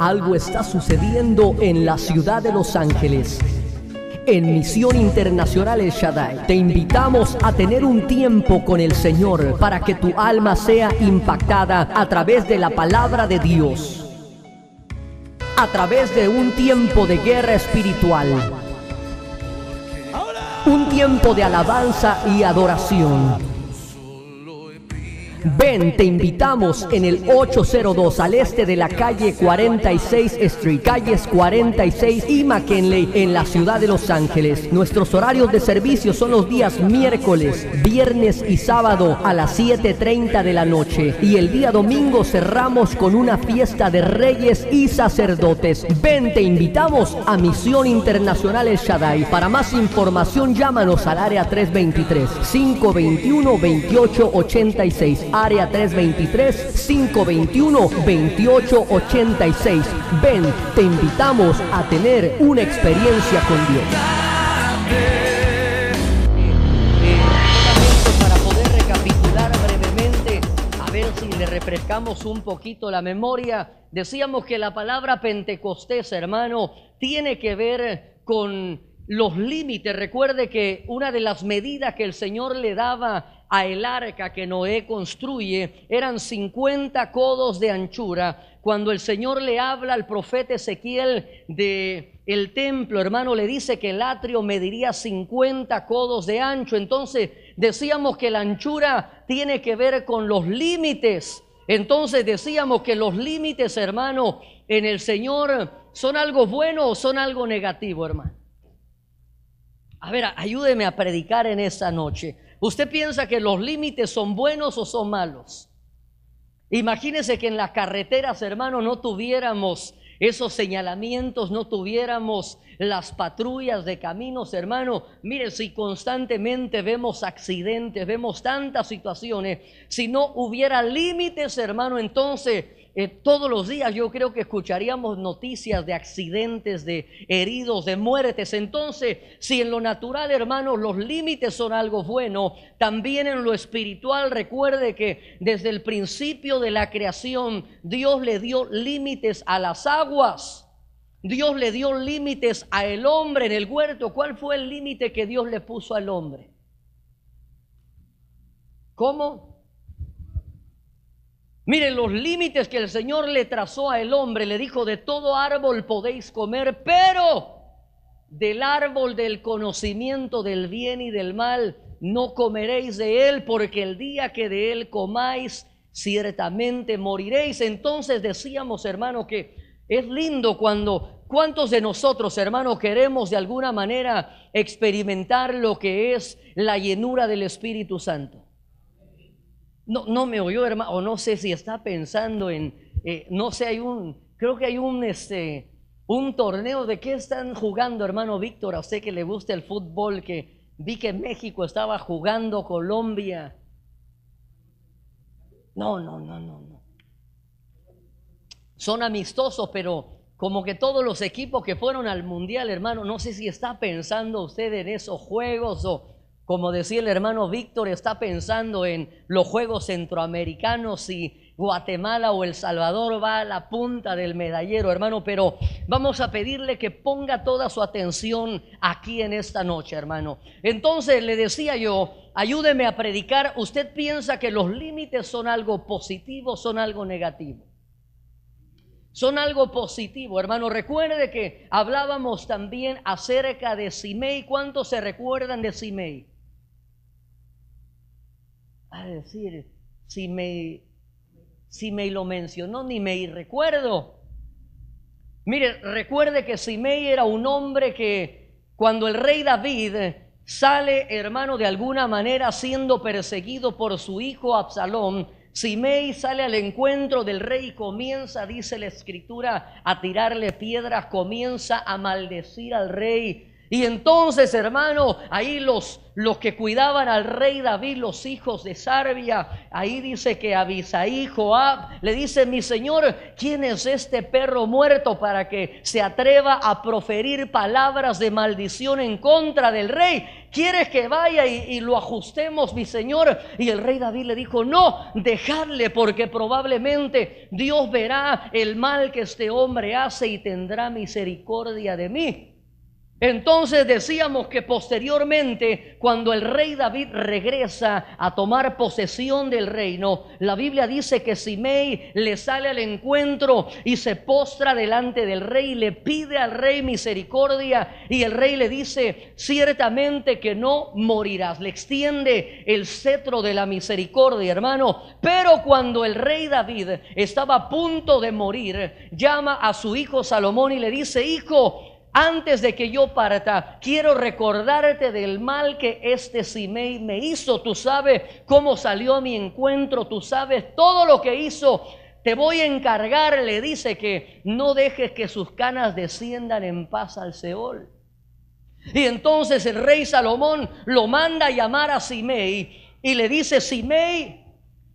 Algo está sucediendo en la ciudad de Los Ángeles. En Misión Internacional El Shaddai te invitamos a tener un tiempo con el Señor para que tu alma sea impactada a través de la palabra de Dios, a través de un tiempo de guerra espiritual, un tiempo de alabanza y adoración. Ven, te invitamos en el 802 al este de la calle 46 Street, calles 46 y McKinley en la ciudad de Los Ángeles. Nuestros horarios de servicio son los días miércoles, viernes y sábado a las 7:30 de la noche. Y el día domingo cerramos con una fiesta de reyes y sacerdotes. Ven, te invitamos a Misión Internacional El Shaddai. Para más información llámanos al área 323-521-2886. Área 323-521-2886. Ven, te invitamos a tener una experiencia con Dios. Para poder recapitular brevemente, a ver si le refrescamos un poquito la memoria, decíamos que la palabra Pentecostés, hermano, tiene que ver con los límites. Recuerde que una de las medidas que el Señor le daba a el arca que Noé construye eran 50 codos de anchura. Cuando el Señor le habla al profeta Ezequiel de el templo, hermano, le dice que el atrio mediría 50 codos de ancho. Entonces decíamos que la anchura tiene que ver con los límites. Entonces decíamos que los límites, hermano, en el Señor son algo bueno o son algo negativo, hermano. A ver, ayúdeme a predicar en esta noche. ¿Usted piensa que los límites son buenos o son malos? Imagínese que en las carreteras, hermano, no tuviéramos esos señalamientos, no tuviéramos las patrullas de caminos, hermano. Mire, si constantemente vemos accidentes, vemos tantas situaciones, si no hubiera límites, hermano, entonces todos los días yo creo que escucharíamos noticias de accidentes, de heridos, de muertes. Entonces, si en lo natural, hermanos, los límites son algo bueno, también en lo espiritual, recuerde que desde el principio de la creación, Dios le dio límites a las aguas. Dios le dio límites al hombre en el huerto. ¿Cuál fue el límite que Dios le puso al hombre? ¿Cómo? Miren, los límites que el Señor le trazó al hombre, le dijo: de todo árbol podéis comer, pero del árbol del conocimiento del bien y del mal no comeréis de él, porque el día que de él comáis, ciertamente moriréis. Entonces decíamos, hermano, que es lindo cuando, ¿cuántos de nosotros, hermano, queremos de alguna manera experimentar lo que es la llenura del Espíritu Santo? No me oyó, hermano, o no sé si está pensando en, no sé, creo que hay un torneo. ¿De qué están jugando, hermano Víctor? A usted que le gusta el fútbol, que vi que México estaba jugando Colombia. No. Son amistosos, pero como que todos los equipos que fueron al mundial, hermano, no sé si está pensando usted en esos juegos o, como decía el hermano Víctor, está pensando en los Juegos Centroamericanos y Guatemala o El Salvador va a la punta del medallero, hermano. Pero vamos a pedirle que ponga toda su atención aquí en esta noche, hermano. Entonces le decía yo, ayúdeme a predicar. ¿Usted piensa que los límites son algo positivo, son algo negativo? Son algo positivo, hermano. Recuerde que hablábamos también acerca de Simei. ¿Cuántos se recuerdan de Simei? A decir, Simei lo mencionó, ni me recuerdo. Mire, recuerde que Simei era un hombre que cuando el rey David sale, hermano, de alguna manera siendo perseguido por su hijo Absalón, Simei sale al encuentro del rey y comienza, dice la escritura, a tirarle piedras, comienza a maldecir al rey. Y entonces, hermano, ahí los que cuidaban al rey David, los hijos de Sarbia, ahí dice que Abisai, Joab, le dice: mi señor, ¿quién es este perro muerto para que se atreva a proferir palabras de maldición en contra del rey? ¿Quieres que vaya y lo ajustemos, mi señor? Y el rey David le dijo: no, dejadle, porque probablemente Dios verá el mal que este hombre hace y tendrá misericordia de mí. Entonces decíamos que posteriormente, cuando el rey David regresa a tomar posesión del reino, la Biblia dice que Simei le sale al encuentro y se postra delante del rey, le pide al rey misericordia, y el rey le dice: ciertamente que no morirás. Le extiende el cetro de la misericordia, hermano. Pero cuando el rey David estaba a punto de morir, llama a su hijo Salomón y le dice: hijo, antes de que yo parta, quiero recordarte del mal que este Simei me hizo. Tú sabes cómo salió a mi encuentro, tú sabes todo lo que hizo. Te voy a encargar, le dice, que no dejes que sus canas desciendan en paz al Seol. Y entonces el rey Salomón lo manda a llamar a Simei y le dice: Simei,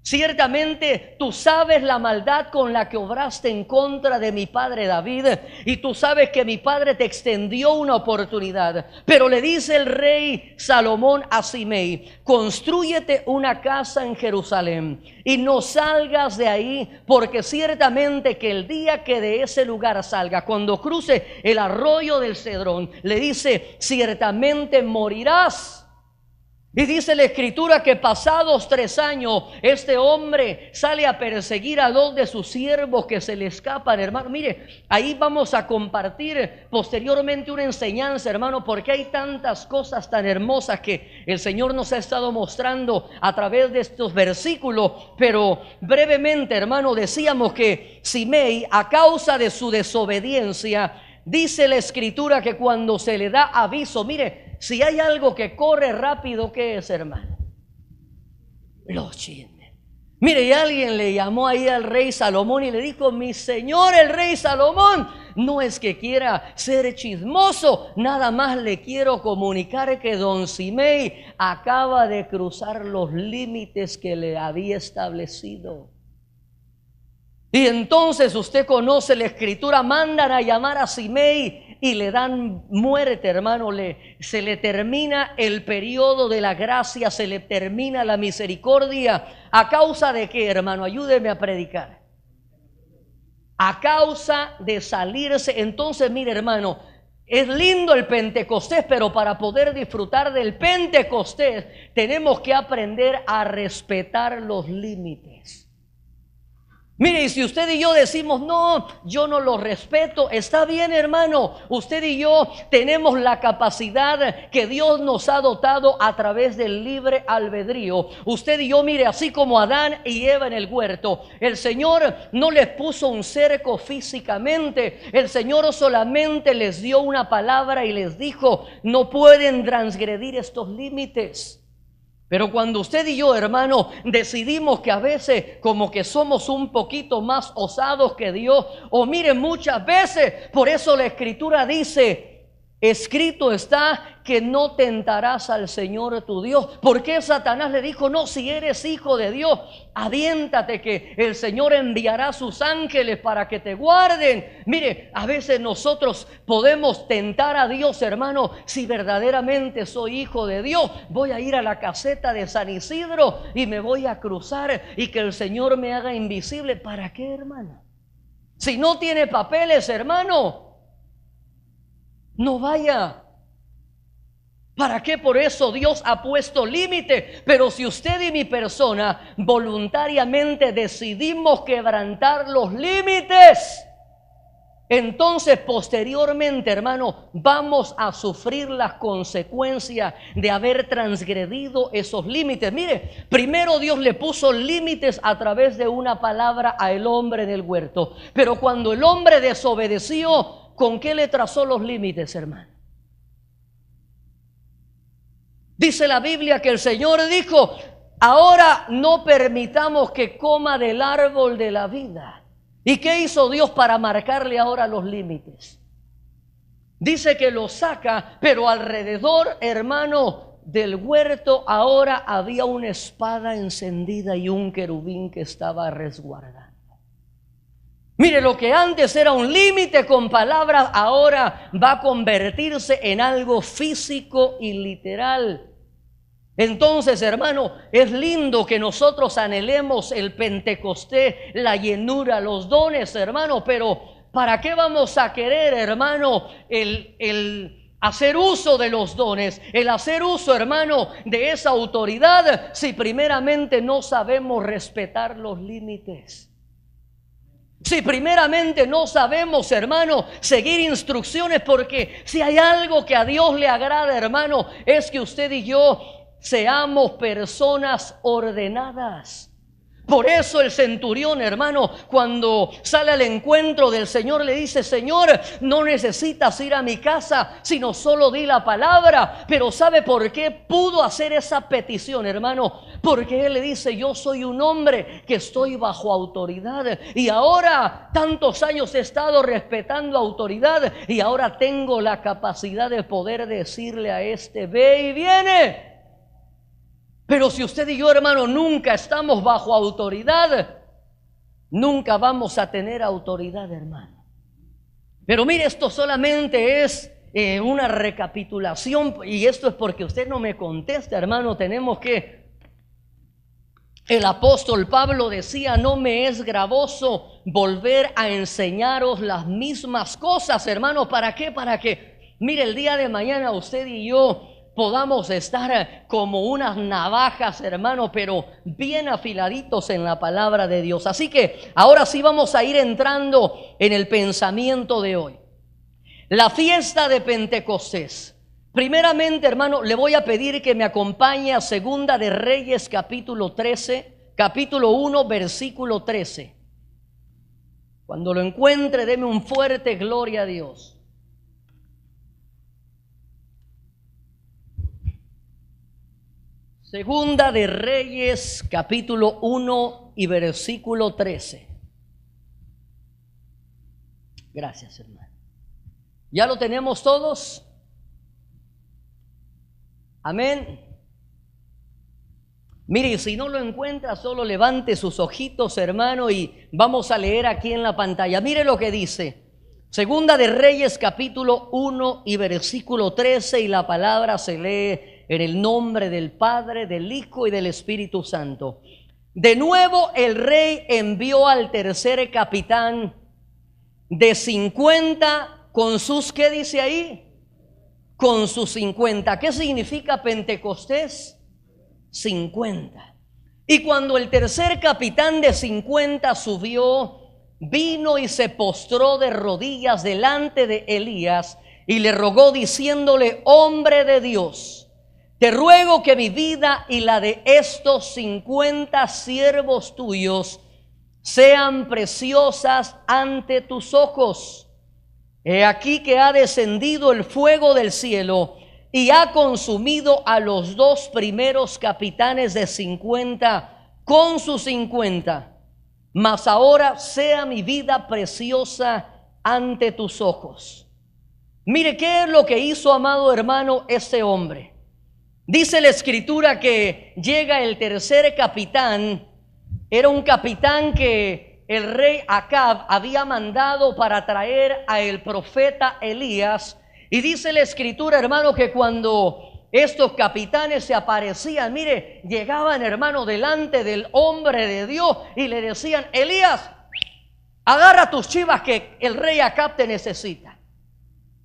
ciertamente tú sabes la maldad con la que obraste en contra de mi padre David, y tú sabes que mi padre te extendió una oportunidad. Pero le dice el rey Salomón a Simei: constrúyete una casa en Jerusalén y no salgas de ahí, porque ciertamente que el día que de ese lugar salga, cuando cruce el arroyo del Cedrón, le dice: ciertamente morirás. Y dice la escritura que pasados 3 años, este hombre sale a perseguir a 2 de sus siervos que se le escapan, hermano. Mire, ahí vamos a compartir posteriormente una enseñanza, hermano, porque hay tantas cosas tan hermosas que el Señor nos ha estado mostrando a través de estos versículos. Pero brevemente, hermano, decíamos que Simei, a causa de su desobediencia, dice la escritura que cuando se le da aviso, mire, si hay algo que corre rápido, ¿qué es, hermano? Los chismes. Mire, y alguien le llamó ahí al rey Salomón y le dijo: mi señor el rey Salomón, no es que quiera ser chismoso, nada más le quiero comunicar que don Simei acaba de cruzar los límites que le había establecido. Y entonces usted conoce la escritura, mandan a llamar a Simei y le dan muerte, hermano. Se le termina el periodo de la gracia, se le termina la misericordia. ¿A causa de qué, hermano? Ayúdeme a predicar. A causa de salirse. Entonces, mire, hermano, es lindo el Pentecostés, pero para poder disfrutar del Pentecostés tenemos que aprender a respetar los límites. Mire, y si usted y yo decimos: no, yo no lo respeto, está bien, hermano. Usted y yo tenemos la capacidad que Dios nos ha dotado a través del libre albedrío. Usted y yo, mire, así como Adán y Eva en el huerto, el Señor no les puso un cerco físicamente. El Señor solamente les dio una palabra y les dijo: no pueden transgredir estos límites. Pero cuando usted y yo, hermano, decidimos que a veces como que somos un poquito más osados que Dios, o mire, muchas veces, por eso la escritura dice: escrito está que no tentarás al Señor tu Dios. ¿Por qué Satanás le dijo: no, si eres hijo de Dios, aviéntate que el Señor enviará sus ángeles para que te guarden? Mire, a veces nosotros podemos tentar a Dios, hermano. Si verdaderamente soy hijo de Dios, voy a ir a la caseta de San Isidro y me voy a cruzar y que el Señor me haga invisible. ¿Para qué, hermano? Si no tiene papeles, hermano, no vaya. ¿Para qué? Por eso Dios ha puesto límite. Pero si usted y mi persona voluntariamente decidimos quebrantar los límites, entonces posteriormente, hermano, vamos a sufrir las consecuencias de haber transgredido esos límites. Mire, primero Dios le puso límites a través de una palabra al hombre del huerto. Pero cuando el hombre desobedeció, ¿con qué le trazó los límites, hermano? Dice la Biblia que el Señor dijo: ahora no permitamos que coma del árbol de la vida. ¿Y qué hizo Dios para marcarle ahora los límites? Dice que lo saca, pero alrededor, hermano, del huerto ahora había una espada encendida y un querubín que estaba resguardando. Mire, lo que antes era un límite con palabras, ahora va a convertirse en algo físico y literal. Entonces, hermano, es lindo que nosotros anhelemos el Pentecostés, la llenura, los dones, hermano, pero ¿para qué vamos a querer, hermano, el hacer uso de los dones, el hacer uso, hermano, de esa autoridad, si primeramente no sabemos respetar los límites? Si primeramente no sabemos, hermano, seguir instrucciones, porque si hay algo que a Dios le agrada, hermano, es que usted y yo seamos personas ordenadas. Por eso el centurión, hermano, cuando sale al encuentro del Señor, le dice: Señor, no necesitas ir a mi casa, sino solo di la palabra. Pero ¿sabe por qué pudo hacer esa petición, hermano? Porque él le dice: yo soy un hombre que estoy bajo autoridad, y ahora tantos años he estado respetando autoridad, y ahora tengo la capacidad de poder decirle a este: ve y viene. Pero si usted y yo, hermano, nunca estamos bajo autoridad, nunca vamos a tener autoridad, hermano. Pero mire, esto solamente es una recapitulación, y esto es porque usted no me contesta, hermano. Tenemos que... El apóstol Pablo decía: no me es gravoso volver a enseñaros las mismas cosas, hermano. ¿Para qué? Para que, mire, el día de mañana usted y yo podamos estar como unas navajas, hermano, pero bien afiladitos en la palabra de Dios. Así que ahora sí vamos a ir entrando en el pensamiento de hoy. La fiesta de Pentecostés. Primeramente, hermano, le voy a pedir que me acompañe a Segunda de Reyes, capítulo 1, versículo 13. Cuando lo encuentre, deme un fuerte gloria a Dios. Segunda de Reyes, capítulo 1 y versículo 13. Gracias, hermano. ¿Ya lo tenemos todos? Amén. Mire, si no lo encuentra, solo levante sus ojitos, hermano, y vamos a leer aquí en la pantalla. Mire lo que dice. Segunda de Reyes, capítulo 1 y versículo 13, y la palabra se lee en el nombre del Padre, del Hijo y del Espíritu Santo. De nuevo el rey envió al tercer capitán de 50 con sus, ¿qué dice ahí? Con sus 50. ¿Qué significa Pentecostés? 50. Y cuando el tercer capitán de 50 subió, vino y se postró de rodillas delante de Elías y le rogó diciéndole: hombre de Dios, te ruego que mi vida y la de estos 50 siervos tuyos sean preciosas ante tus ojos. He aquí que ha descendido el fuego del cielo y ha consumido a los 2 primeros capitanes de 50 con sus 50. Mas ahora sea mi vida preciosa ante tus ojos. Mire qué es lo que hizo, amado hermano, ese hombre. Dice la escritura que llega el tercer capitán. Era un capitán que el rey Acab había mandado para traer a el profeta Elías. Y dice la escritura, hermano, que cuando estos capitanes se aparecían, mire, llegaban, hermano, delante del hombre de Dios y le decían: Elías, agarra tus chivas que el rey Acab te necesita.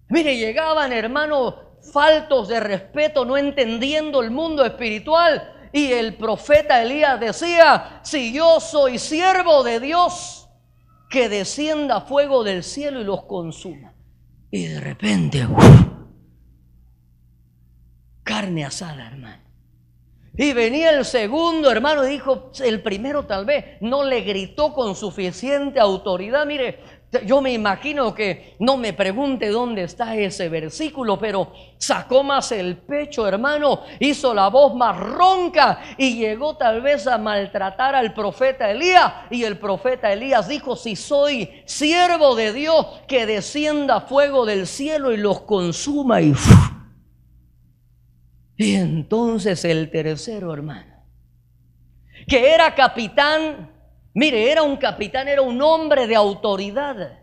Mire, llegaban, hermano, faltos de respeto, no entendiendo el mundo espiritual. Y el profeta Elías decía: si yo soy siervo de Dios, que descienda fuego del cielo y los consuma. Y de repente, carne asada, hermano. Y venía el segundo, hermano, y dijo: el primero tal vez no le gritó con suficiente autoridad. Mire, Yo me imagino que, no me pregunte dónde está ese versículo, pero sacó más el pecho, hermano, hizo la voz más ronca y llegó tal vez a maltratar al profeta Elías. Y el profeta Elías dijo: si soy siervo de Dios, que descienda fuego del cielo y los consuma. Y entonces el tercero, hermano, que era capitán. Mire, era un capitán, era un hombre de autoridad.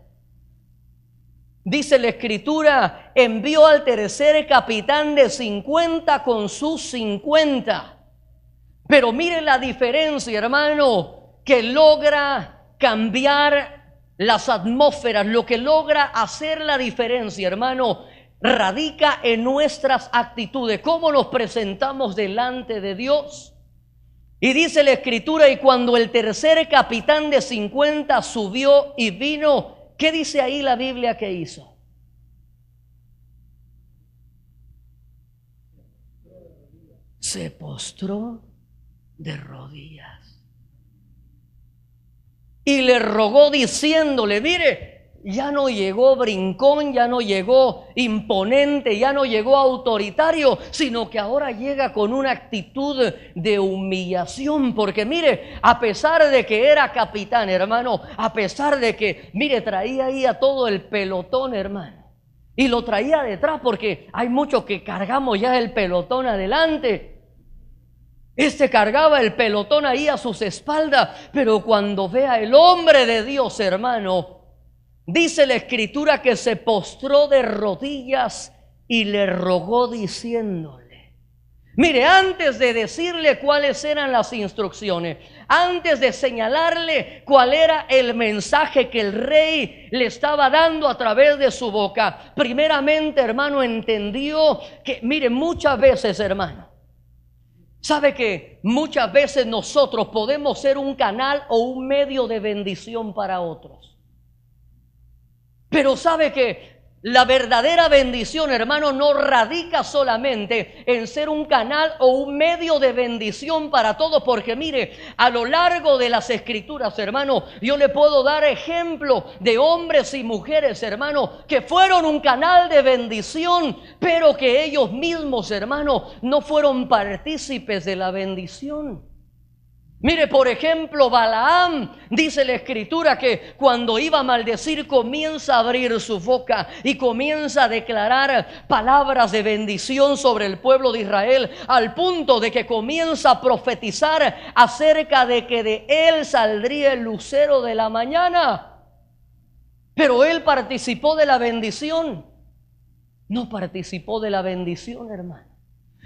Dice la Escritura: envió al tercer capitán de 50 con sus 50. Pero mire la diferencia, hermano, que logra cambiar las atmósferas. Lo que logra hacer la diferencia, hermano, radica en nuestras actitudes. ¿Cómo nos presentamos delante de Dios? Y dice la Escritura: y cuando el tercer capitán de 50 subió y vino, ¿qué dice ahí la Biblia que hizo? Se postró de rodillas y le rogó diciéndole: mire, ya no llegó brincón, ya no llegó imponente, ya no llegó autoritario, sino que ahora llega con una actitud de humillación. Porque mire, a pesar de que era capitán, hermano, a pesar de que, mire, traía ahí a todo el pelotón, hermano, y lo traía detrás, porque hay muchos que cargamos ya el pelotón adelante. Este cargaba el pelotón ahí a sus espaldas, pero cuando ve al hombre de Dios, hermano, dice la Escritura que se postró de rodillas y le rogó diciéndole: mire, antes de decirle cuáles eran las instrucciones, antes de señalarle cuál era el mensaje que el rey le estaba dando a través de su boca, primeramente, hermano, entendió que, mire, muchas veces, hermano, sabe que muchas veces nosotros podemos ser un canal o un medio de bendición para otros. Pero sabe que la verdadera bendición, hermano, no radica solamente en ser un canal o un medio de bendición para todos. Porque mire, a lo largo de las Escrituras, hermano, yo le puedo dar ejemplo de hombres y mujeres, hermano, que fueron un canal de bendición, pero que ellos mismos, hermano, no fueron partícipes de la bendición. Mire, por ejemplo, Balaam, dice la Escritura que cuando iba a maldecir comienza a abrir su boca y comienza a declarar palabras de bendición sobre el pueblo de Israel, al punto de que comienza a profetizar acerca de que de él saldría el lucero de la mañana. Pero él participó de la bendición, no participó de la bendición, hermano.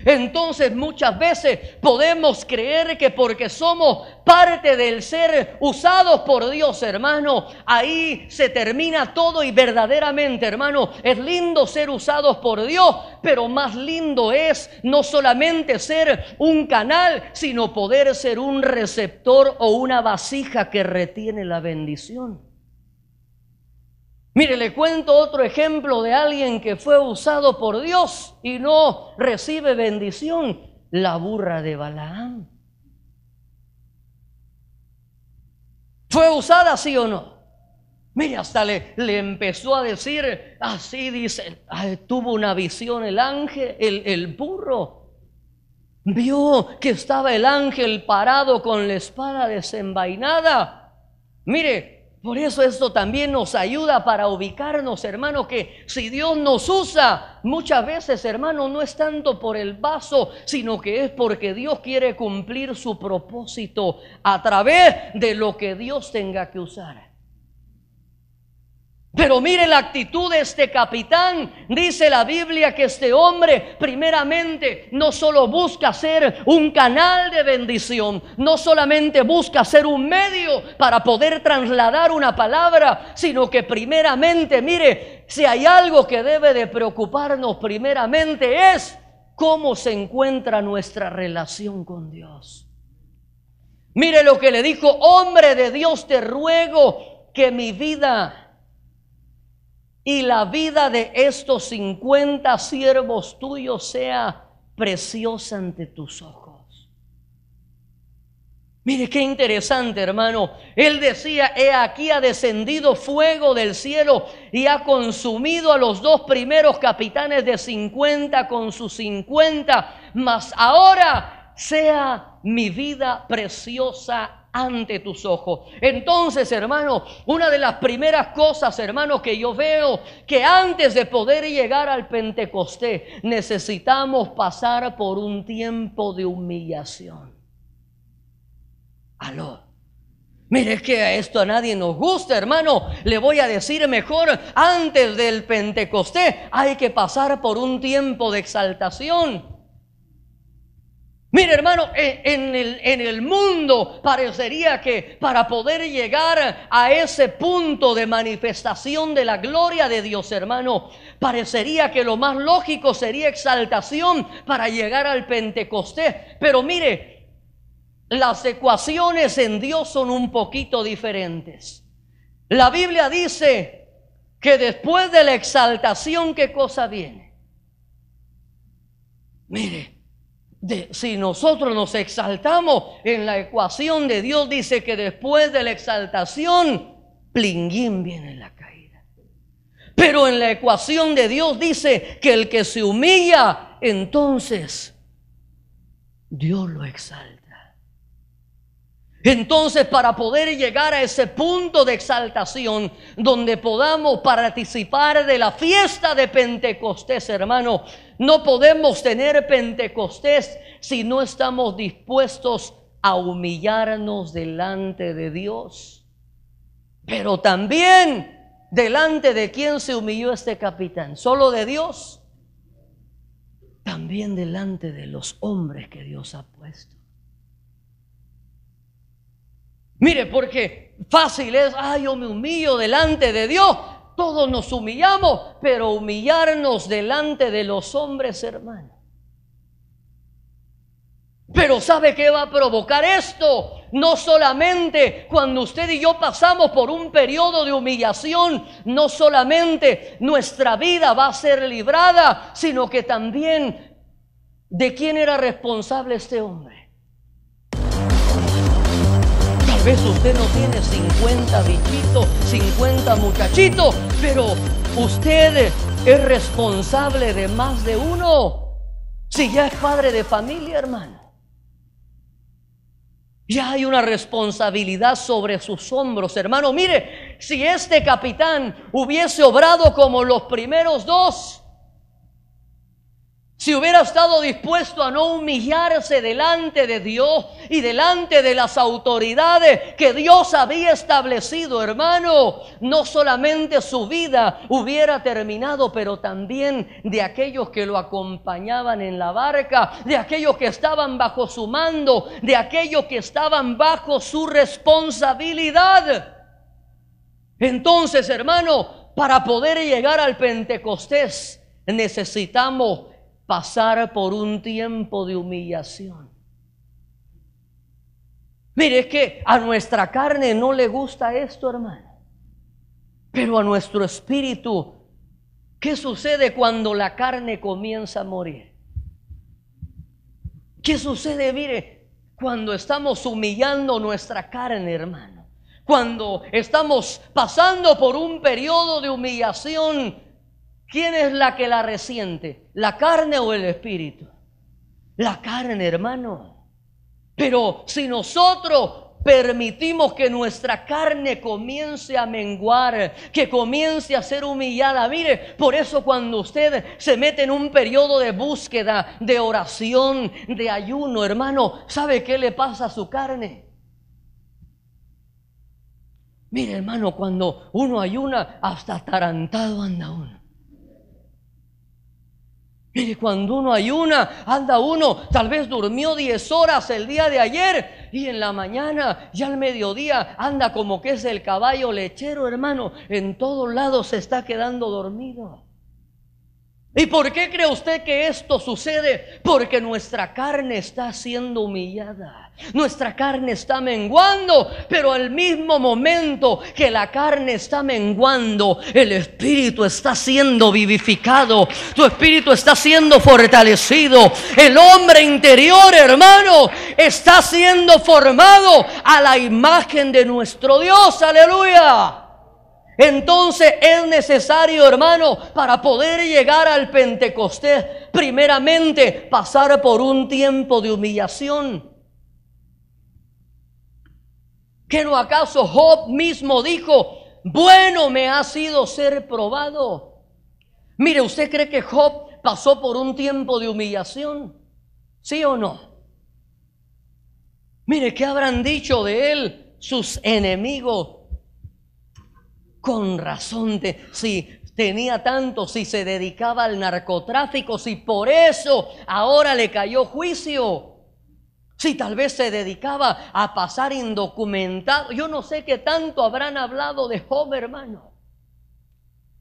Entonces muchas veces podemos creer que porque somos parte del ser usados por Dios, hermano, ahí se termina todo. Y verdaderamente, hermano, es lindo ser usados por Dios, pero más lindo es no solamente ser un canal, sino poder ser un receptor o una vasija que retiene la bendición. Mire, le cuento otro ejemplo de alguien que fue usado por Dios y no recibe bendición: la burra de Balaam. ¿Fue usada, sí o no? Mire, hasta le empezó a decir, así dice, tuvo una visión el ángel, el burro. Vio que estaba el ángel parado con la espada desenvainada. Mire, por eso esto también nos ayuda para ubicarnos, hermano, que si Dios nos usa, muchas veces, hermano, no es tanto por el vaso, sino que es porque Dios quiere cumplir su propósito a través de lo que Dios tenga que usar. Pero mire la actitud de este capitán. Dice la Biblia que este hombre primeramente no solo busca ser un canal de bendición, no solamente busca ser un medio para poder trasladar una palabra, sino que primeramente, mire, si hay algo que debe de preocuparnos primeramente es cómo se encuentra nuestra relación con Dios. Mire lo que le dijo: hombre de Dios, te ruego que mi vida y la vida de estos 50 siervos tuyos sea preciosa ante tus ojos. Mire qué interesante, hermano. Él decía: he aquí ha descendido fuego del cielo y ha consumido a los dos primeros capitanes de 50 con sus 50. Mas ahora sea mi vida preciosa ante tus ojos. Entonces, hermano, una de las primeras cosas, hermano, que yo veo, que antes de poder llegar al Pentecostés necesitamos pasar por un tiempo de humillación. Aló. Mire, es que a esto a nadie nos gusta, hermano. Le voy a decir mejor: antes del Pentecostés hay que pasar por un tiempo de exaltación. Mire, hermano, en el mundo parecería que para poder llegar a ese punto de manifestación de la gloria de Dios, hermano, parecería que lo más lógico sería exaltación para llegar al Pentecostés. Pero mire, las ecuaciones en Dios son un poquito diferentes. La Biblia dice que después de la exaltación, ¿qué cosa viene? Mire, si nosotros nos exaltamos, en la ecuación de Dios dice que después de la exaltación, plinguín, viene la caída. Pero en la ecuación de Dios dice que el que se humilla, entonces Dios lo exalta. Entonces, para poder llegar a ese punto de exaltación donde podamos participar de la fiesta de Pentecostés, hermano, no podemos tener Pentecostés si no estamos dispuestos a humillarnos delante de Dios. Pero también, ¿delante de quién se humilló este capitán? ¿Solo de Dios? También delante de los hombres que Dios ha puesto. Mire, porque fácil es: yo me humillo delante de Dios. Todos nos humillamos, pero humillarnos delante de los hombres, hermano. Pero ¿sabe qué va a provocar esto? No solamente cuando usted y yo pasamos por un periodo de humillación, no solamente nuestra vida va a ser librada, sino que también, ¿de quién era responsable este hombre? Tal vez usted no tiene 50 bichitos, 50 muchachitos, pero usted es responsable de más de uno. Si ya es padre de familia, hermano, ya hay una responsabilidad sobre sus hombros, hermano. Mire, si este capitán hubiese obrado como los primeros dos, si hubiera estado dispuesto a no humillarse delante de Dios y delante de las autoridades que Dios había establecido, hermano, no solamente su vida hubiera terminado, pero también de aquellos que lo acompañaban en la barca, de aquellos que estaban bajo su mando, de aquellos que estaban bajo su responsabilidad. Entonces, hermano, para poder llegar al Pentecostés necesitamos pasar por un tiempo de humillación. Mire, es que a nuestra carne no le gusta esto, hermano. Pero a nuestro espíritu, ¿qué sucede cuando la carne comienza a morir? ¿Qué sucede, mire, cuando estamos humillando nuestra carne, hermano? Cuando estamos pasando por un periodo de humillación, ¿quién es la que la resiente? ¿La carne o el espíritu? La carne, hermano. Pero si nosotros permitimos que nuestra carne comience a menguar, que comience a ser humillada, mire, por eso cuando usted se mete en un periodo de búsqueda, de oración, de ayuno, hermano, ¿sabe qué le pasa a su carne? Mire, hermano, cuando uno ayuna, hasta atarantado anda uno. Mire, cuando uno ayuna, anda uno, tal vez durmió 10 horas el día de ayer y en la mañana, ya al mediodía, anda como que es el caballo lechero, hermano. En todos lados se está quedando dormido. ¿Y por qué cree usted que esto sucede? Porque nuestra carne está siendo humillada, nuestra carne está menguando, pero al mismo momento que la carne está menguando, el espíritu está siendo vivificado, tu espíritu está siendo fortalecido, el hombre interior, hermano, está siendo formado a la imagen de nuestro Dios, aleluya. Entonces es necesario, hermano, para poder llegar al Pentecostés, primeramente pasar por un tiempo de humillación. ¿Que no acaso Job mismo dijo, bueno me ha sido ser probado? Mire, ¿usted cree que Job pasó por un tiempo de humillación? ¿Sí o no? Mire, ¿qué habrán dicho de él sus enemigos? Con razón, si tenía tanto, si se dedicaba al narcotráfico, si por eso ahora le cayó juicio, si tal vez se dedicaba a pasar indocumentado, yo no sé qué tanto habrán hablado de Job, hermano.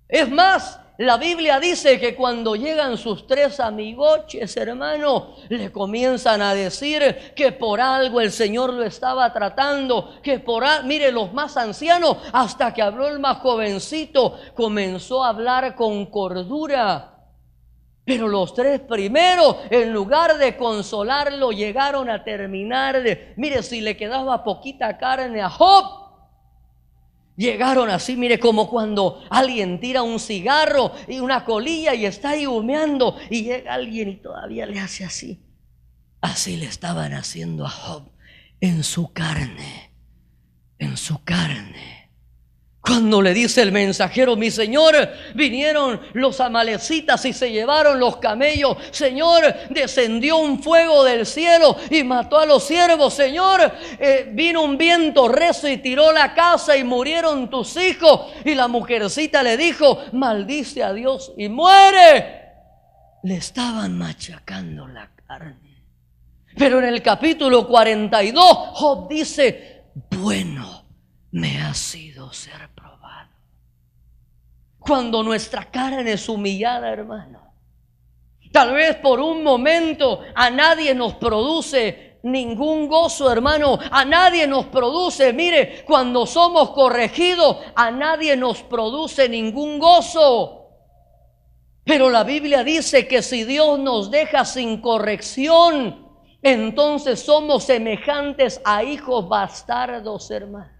Es más, la Biblia dice que cuando llegan sus tres amigoches, hermano, le comienzan a decir que por algo el Señor lo estaba tratando, que mire, los más ancianos, hasta que habló el más jovencito, comenzó a hablar con cordura. Pero los tres primeros, en lugar de consolarlo, llegaron a terminar mire, si le quedaba poquita carne a Job, llegaron así, mire, como cuando alguien tira un cigarro y una colilla y está ahí humeando y llega alguien y todavía le hace así. Así le estaban haciendo a Job en su carne, en su carne. Cuando le dice el mensajero, mi señor, vinieron los amalecitas y se llevaron los camellos. Señor, descendió un fuego del cielo y mató a los siervos. Señor, vino un viento recio y tiró la casa y murieron tus hijos. Y la mujercita le dijo, maldice a Dios y muere. Le estaban machacando la carne. Pero en el capítulo 42, Job dice, bueno me ha sido ser probado. Cuando nuestra carne es humillada, hermano, tal vez por un momento a nadie nos produce ningún gozo, hermano. A nadie nos produce, mire, cuando somos corregidos, a nadie nos produce ningún gozo. Pero la Biblia dice que si Dios nos deja sin corrección, entonces somos semejantes a hijos bastardos, hermano.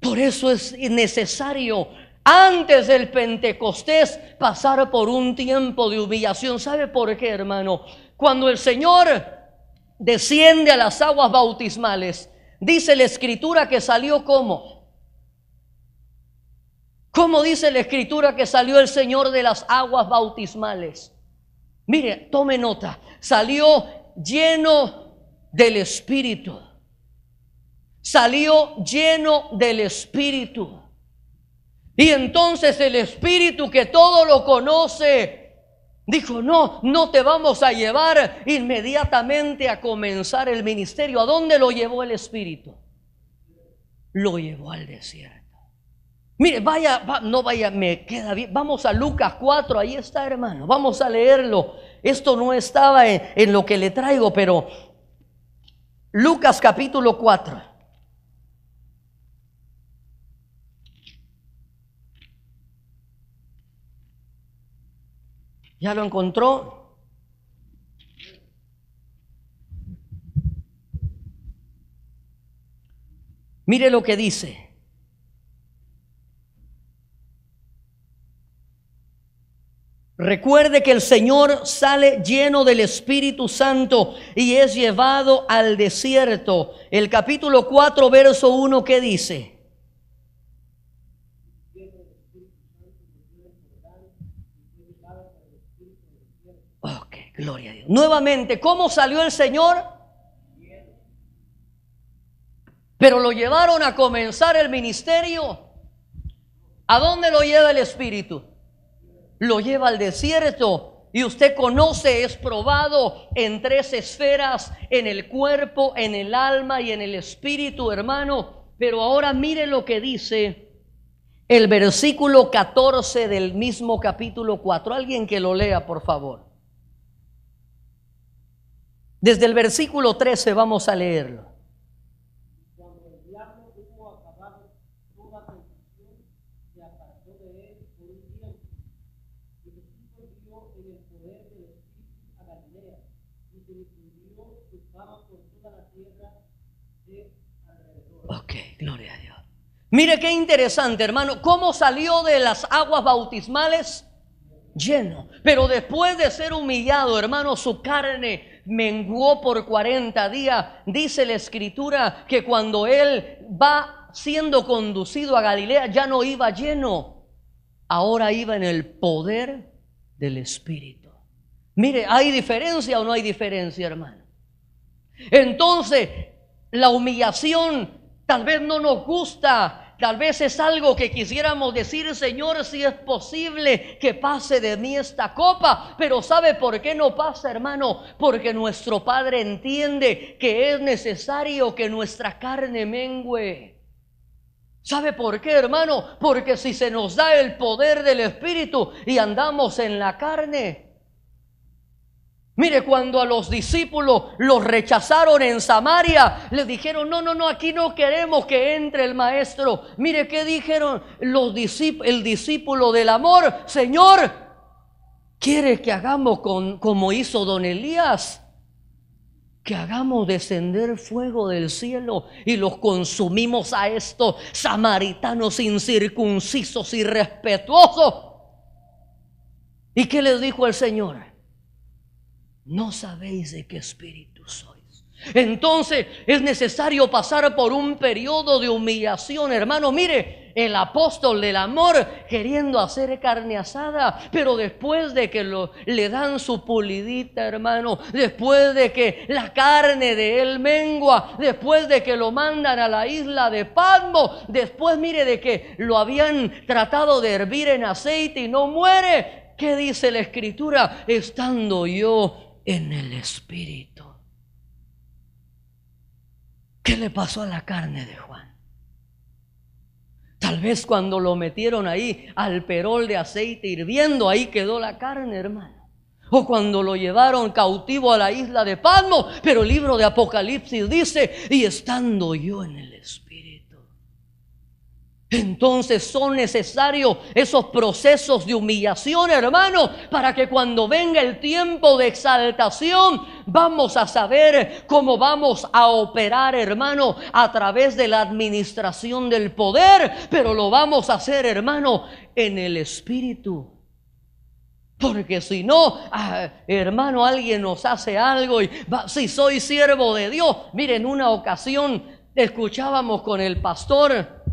Por eso es necesario, antes del Pentecostés, pasar por un tiempo de humillación. ¿Sabe por qué, hermano? Cuando el Señor desciende a las aguas bautismales, dice la Escritura que salió ¿cómo? ¿Cómo dice la Escritura que salió el Señor de las aguas bautismales? Mire, tome nota. Salió lleno del Espíritu. Salió lleno del Espíritu. Y entonces el Espíritu, que todo lo conoce, dijo, no te vamos a llevar inmediatamente a comenzar el ministerio. ¿A dónde lo llevó el Espíritu? Lo llevó al desierto. Mire, no vaya, me queda bien. Vamos a Lucas 4, ahí está, hermano. Vamos a leerlo. Esto no estaba en lo que le traigo, pero Lucas capítulo 4. ¿Ya lo encontró? Mire lo que dice. Recuerde que el Señor sale lleno del Espíritu Santo y es llevado al desierto. El capítulo 4, verso 1, ¿qué dice? Ok, gloria a Dios. Nuevamente, ¿cómo salió el Señor? Pero lo llevaron a comenzar el ministerio. ¿A dónde lo lleva el Espíritu? Lo lleva al desierto. Y usted conoce, es probado en 3 esferas: en el cuerpo, en el alma y en el espíritu, hermano. Pero ahora mire lo que dice el versículo 14 del mismo capítulo 4. Alguien que lo lea, por favor. Desde el versículo 13 vamos a leerlo. Cuando el diablo hubo acabado toda tentación, se apartó de él por un tiempo. Y Jesús volvió en el poder del Espíritu a Galilea, y se difundió su fama por toda la tierra de alrededor. Ok, gloria a Dios. Mire qué interesante, hermano. ¿Cómo salió de las aguas bautismales? Lleno. Pero después de ser humillado, hermano, su carne menguó por 40 días. Dice la Escritura que cuando él va siendo conducido a Galilea ya no iba lleno. Ahora iba en el poder del Espíritu. Mire, ¿hay diferencia o no hay diferencia, hermano? Entonces, la humillación tal vez no nos gusta. Tal vez es algo que quisiéramos decir, Señor, si es posible que pase de mí esta copa. Pero ¿sabe por qué no pasa, hermano? Porque nuestro Padre entiende que es necesario que nuestra carne mengüe. ¿Sabe por qué, hermano? Porque si se nos da el poder del Espíritu y andamos en la carne. Mire, cuando a los discípulos los rechazaron en Samaria, les dijeron, no, aquí no queremos que entre el maestro. Mire, ¿qué dijeron el discípulo del amor? Señor, ¿quiere que hagamos como hizo don Elías? Que hagamos descender fuego del cielo y los consumimos a estos samaritanos incircuncisos y irrespetuosos. ¿Y qué les dijo el Señor? No sabéis de qué espíritu sois. Entonces es necesario pasar por un periodo de humillación, hermano. Mire, el apóstol del amor queriendo hacer carne asada, pero después de que le dan su pulidita, hermano, después de que la carne de él mengua, después de que lo mandan a la isla de Patmos, después, mire, de que lo habían tratado de hervir en aceite y no muere. ¿Qué dice la Escritura? Estando yo en el Espíritu. ¿Qué le pasó a la carne de Juan? Tal vez cuando lo metieron ahí al perol de aceite hirviendo, ahí quedó la carne, hermano. O cuando lo llevaron cautivo a la isla de Patmos. Pero el libro de Apocalipsis dice, y estando yo en el Espíritu. Entonces son necesarios esos procesos de humillación, hermano, para que cuando venga el tiempo de exaltación vamos a saber cómo vamos a operar, hermano, a través de la administración del poder, pero lo vamos a hacer, hermano, en el Espíritu. Porque si no, hermano, alguien nos hace algo y si soy siervo de Dios. Miren, en una ocasión escuchábamos con el pastor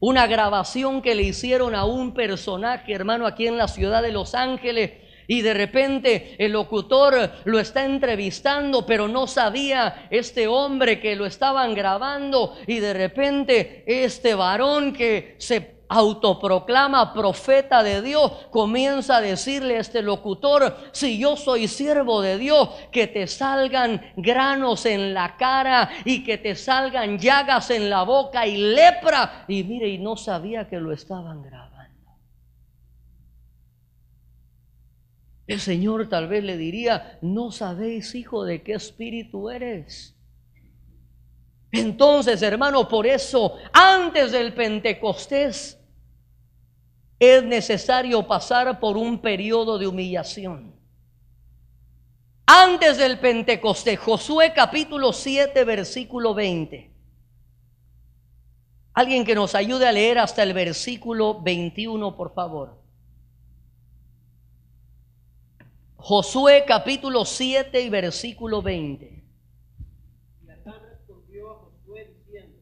una grabación que le hicieron a un personaje, hermano, aquí en la ciudad de Los Ángeles. Y de repente el locutor lo está entrevistando, pero no sabía este hombre que lo estaban grabando. Y de repente este varón que se autoproclama profeta de Dios comienza a decirle a este locutor: si yo soy siervo de Dios, que te salgan granos en la cara y que te salgan llagas en la boca y lepra. Y mire, y no sabía que lo estaban grabando. El Señor tal vez le diría: no sabéis, hijo, de qué espíritu eres. Entonces, hermano, por eso antes del Pentecostés es necesario pasar por un periodo de humillación. Antes del Pentecostés, Josué capítulo 7, versículo 20. Alguien que nos ayude a leer hasta el versículo 21, por favor. Josué capítulo 7 y versículo 20. Y Acán respondió a Josué diciendo: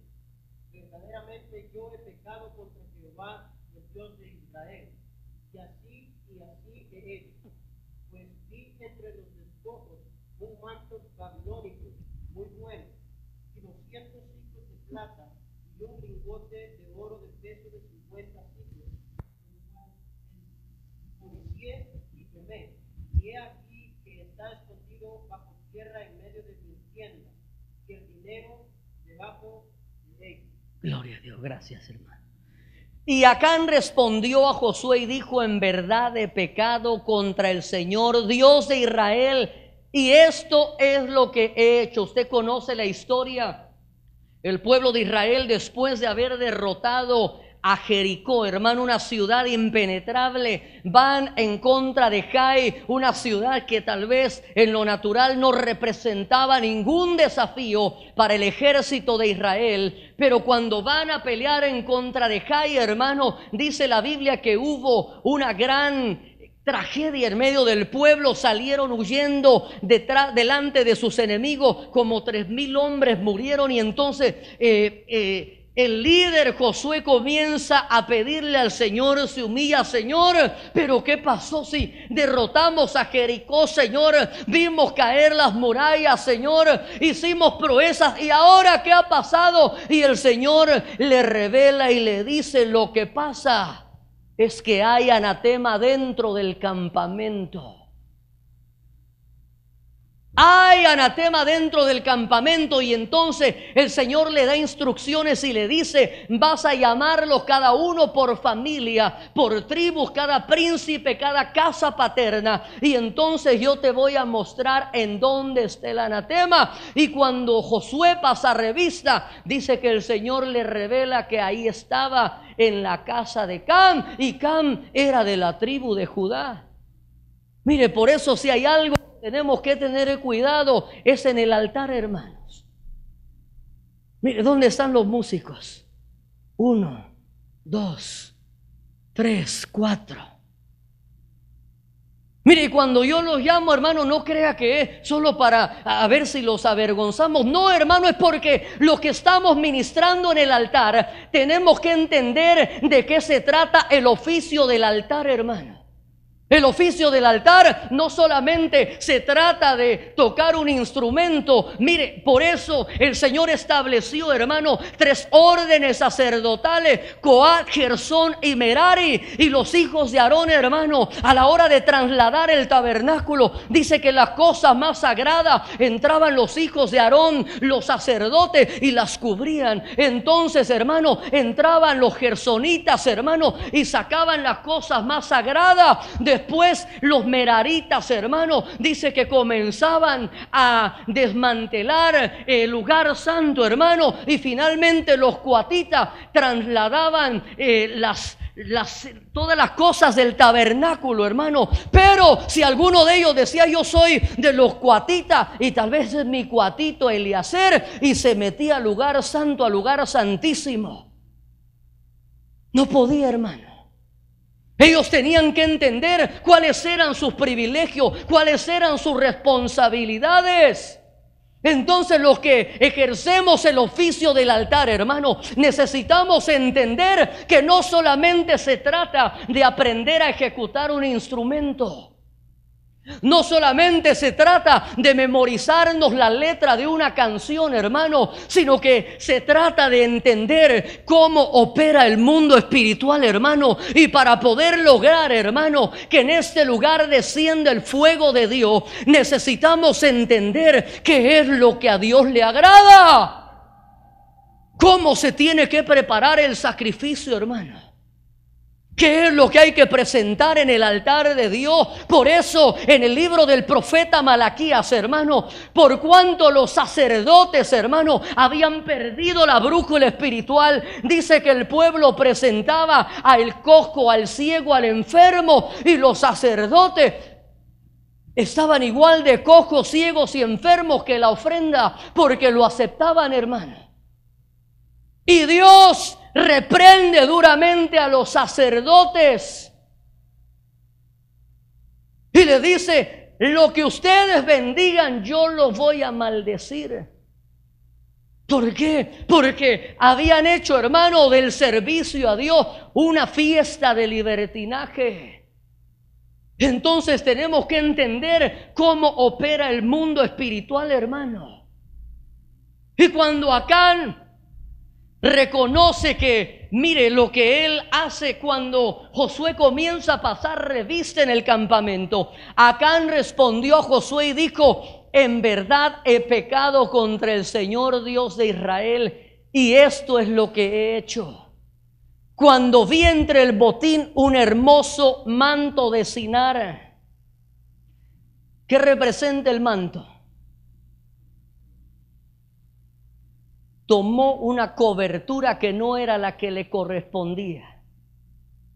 verdaderamente yo he pecado contra Jehová, el Dios de Israel, y así he hecho. Pues vi entre los despojos un manto babilónico muy bueno, y 200 ciclos de plata, y un lingote de oro de peso de 50 ciclos. Codicié y temé. Y he aquí que está escondido bajo tierra en medio de mi tienda, y el dinero debajo de ella. Gloria a Dios, gracias, hermano. Y Acán respondió a Josué y dijo: en verdad he pecado contra el Señor Dios de Israel, y esto es lo que he hecho. Usted conoce la historia. El pueblo de Israel, después de haber derrotado a Jericó, hermano, una ciudad impenetrable, van en contra de Jai, una ciudad que tal vez en lo natural no representaba ningún desafío para el ejército de Israel. Pero cuando van a pelear en contra de Jai, hermano, dice la Biblia que hubo una gran tragedia en medio del pueblo. Salieron huyendo delante de sus enemigos, como 3,000 hombres murieron. Y entonces el líder Josué comienza a pedirle al Señor, se humilla: Señor, pero ¿qué pasó si derrotamos a Jericó, Señor? Vimos caer las murallas, Señor, hicimos proezas, ¿y ahora qué ha pasado? Y el Señor le revela y le dice: lo que pasa es que hay anatema dentro del campamento. Hay anatema dentro del campamento. Y entonces el Señor le da instrucciones y le dice: vas a llamarlos cada uno por familia, por tribus, cada príncipe, cada casa paterna, y entonces yo te voy a mostrar en dónde está el anatema. Y cuando Josué pasa revista, dice que el Señor le revela que ahí estaba, en la casa de Cam, y Cam era de la tribu de Judá. Mire, por eso si hay algo tenemos que tener cuidado, es en el altar, hermanos. Mire, ¿dónde están los músicos? 1, 2, 3, 4. Mire, cuando yo los llamo, hermano, no crea que es solo para a ver si los avergonzamos. No, hermano, es porque lo que estamos ministrando en el altar, tenemos que entender de qué se trata el oficio del altar, hermano. El oficio del altar no solamente se trata de tocar un instrumento. Mire, por eso el Señor estableció, hermano, 3 órdenes sacerdotales: Coat, Gersón y Merari. Y los hijos de Aarón, hermano, a la hora de trasladar el tabernáculo, dice que las cosas más sagradas entraban los hijos de Aarón, los sacerdotes, y las cubrían. Entonces, hermano, entraban los gersonitas, hermano, y sacaban las cosas más sagradas. Después los meraritas, hermano, dice que comenzaban a desmantelar el lugar santo, hermano. Y finalmente los coatitas trasladaban todas las cosas del tabernáculo, hermano. Pero si alguno de ellos decía: yo soy de los coatitas, y tal vez es mi coatito Eliezer, y se metía al lugar santo, al lugar santísimo, no podía, hermano. Ellos tenían que entender cuáles eran sus privilegios, cuáles eran sus responsabilidades. Entonces los que ejercemos el oficio del altar, hermano, necesitamos entender que no solamente se trata de aprender a ejecutar un instrumento. No solamente se trata de memorizarnos la letra de una canción, hermano, sino que se trata de entender cómo opera el mundo espiritual, hermano. Y para poder lograr, hermano, que en este lugar descienda el fuego de Dios, necesitamos entender qué es lo que a Dios le agrada. Cómo se tiene que preparar el sacrificio, hermano. ¿Qué es lo que hay que presentar en el altar de Dios? Por eso en el libro del profeta Malaquías, hermano, por cuanto los sacerdotes, hermano, habían perdido la brújula espiritual, dice que el pueblo presentaba al cojo, al ciego, al enfermo, y los sacerdotes estaban igual de cojos, ciegos y enfermos que la ofrenda, porque lo aceptaban, hermano. Y Dios reprende duramente a los sacerdotes y le dice: lo que ustedes bendigan, yo lo voy a maldecir. ¿Por qué? Porque habían hecho, hermano, del servicio a Dios una fiesta de libertinaje. Entonces tenemos que entender cómo opera el mundo espiritual, hermano. Y cuando Acán reconoce que, mire lo que él hace cuando Josué comienza a pasar revista en el campamento. Acán respondió a Josué y dijo: en verdad he pecado contra el Señor Dios de Israel, y esto es lo que he hecho. cuando vi entre el botín un hermoso manto de Sinar. ¿Qué representa el manto? Tomó una cobertura que no era la que le correspondía.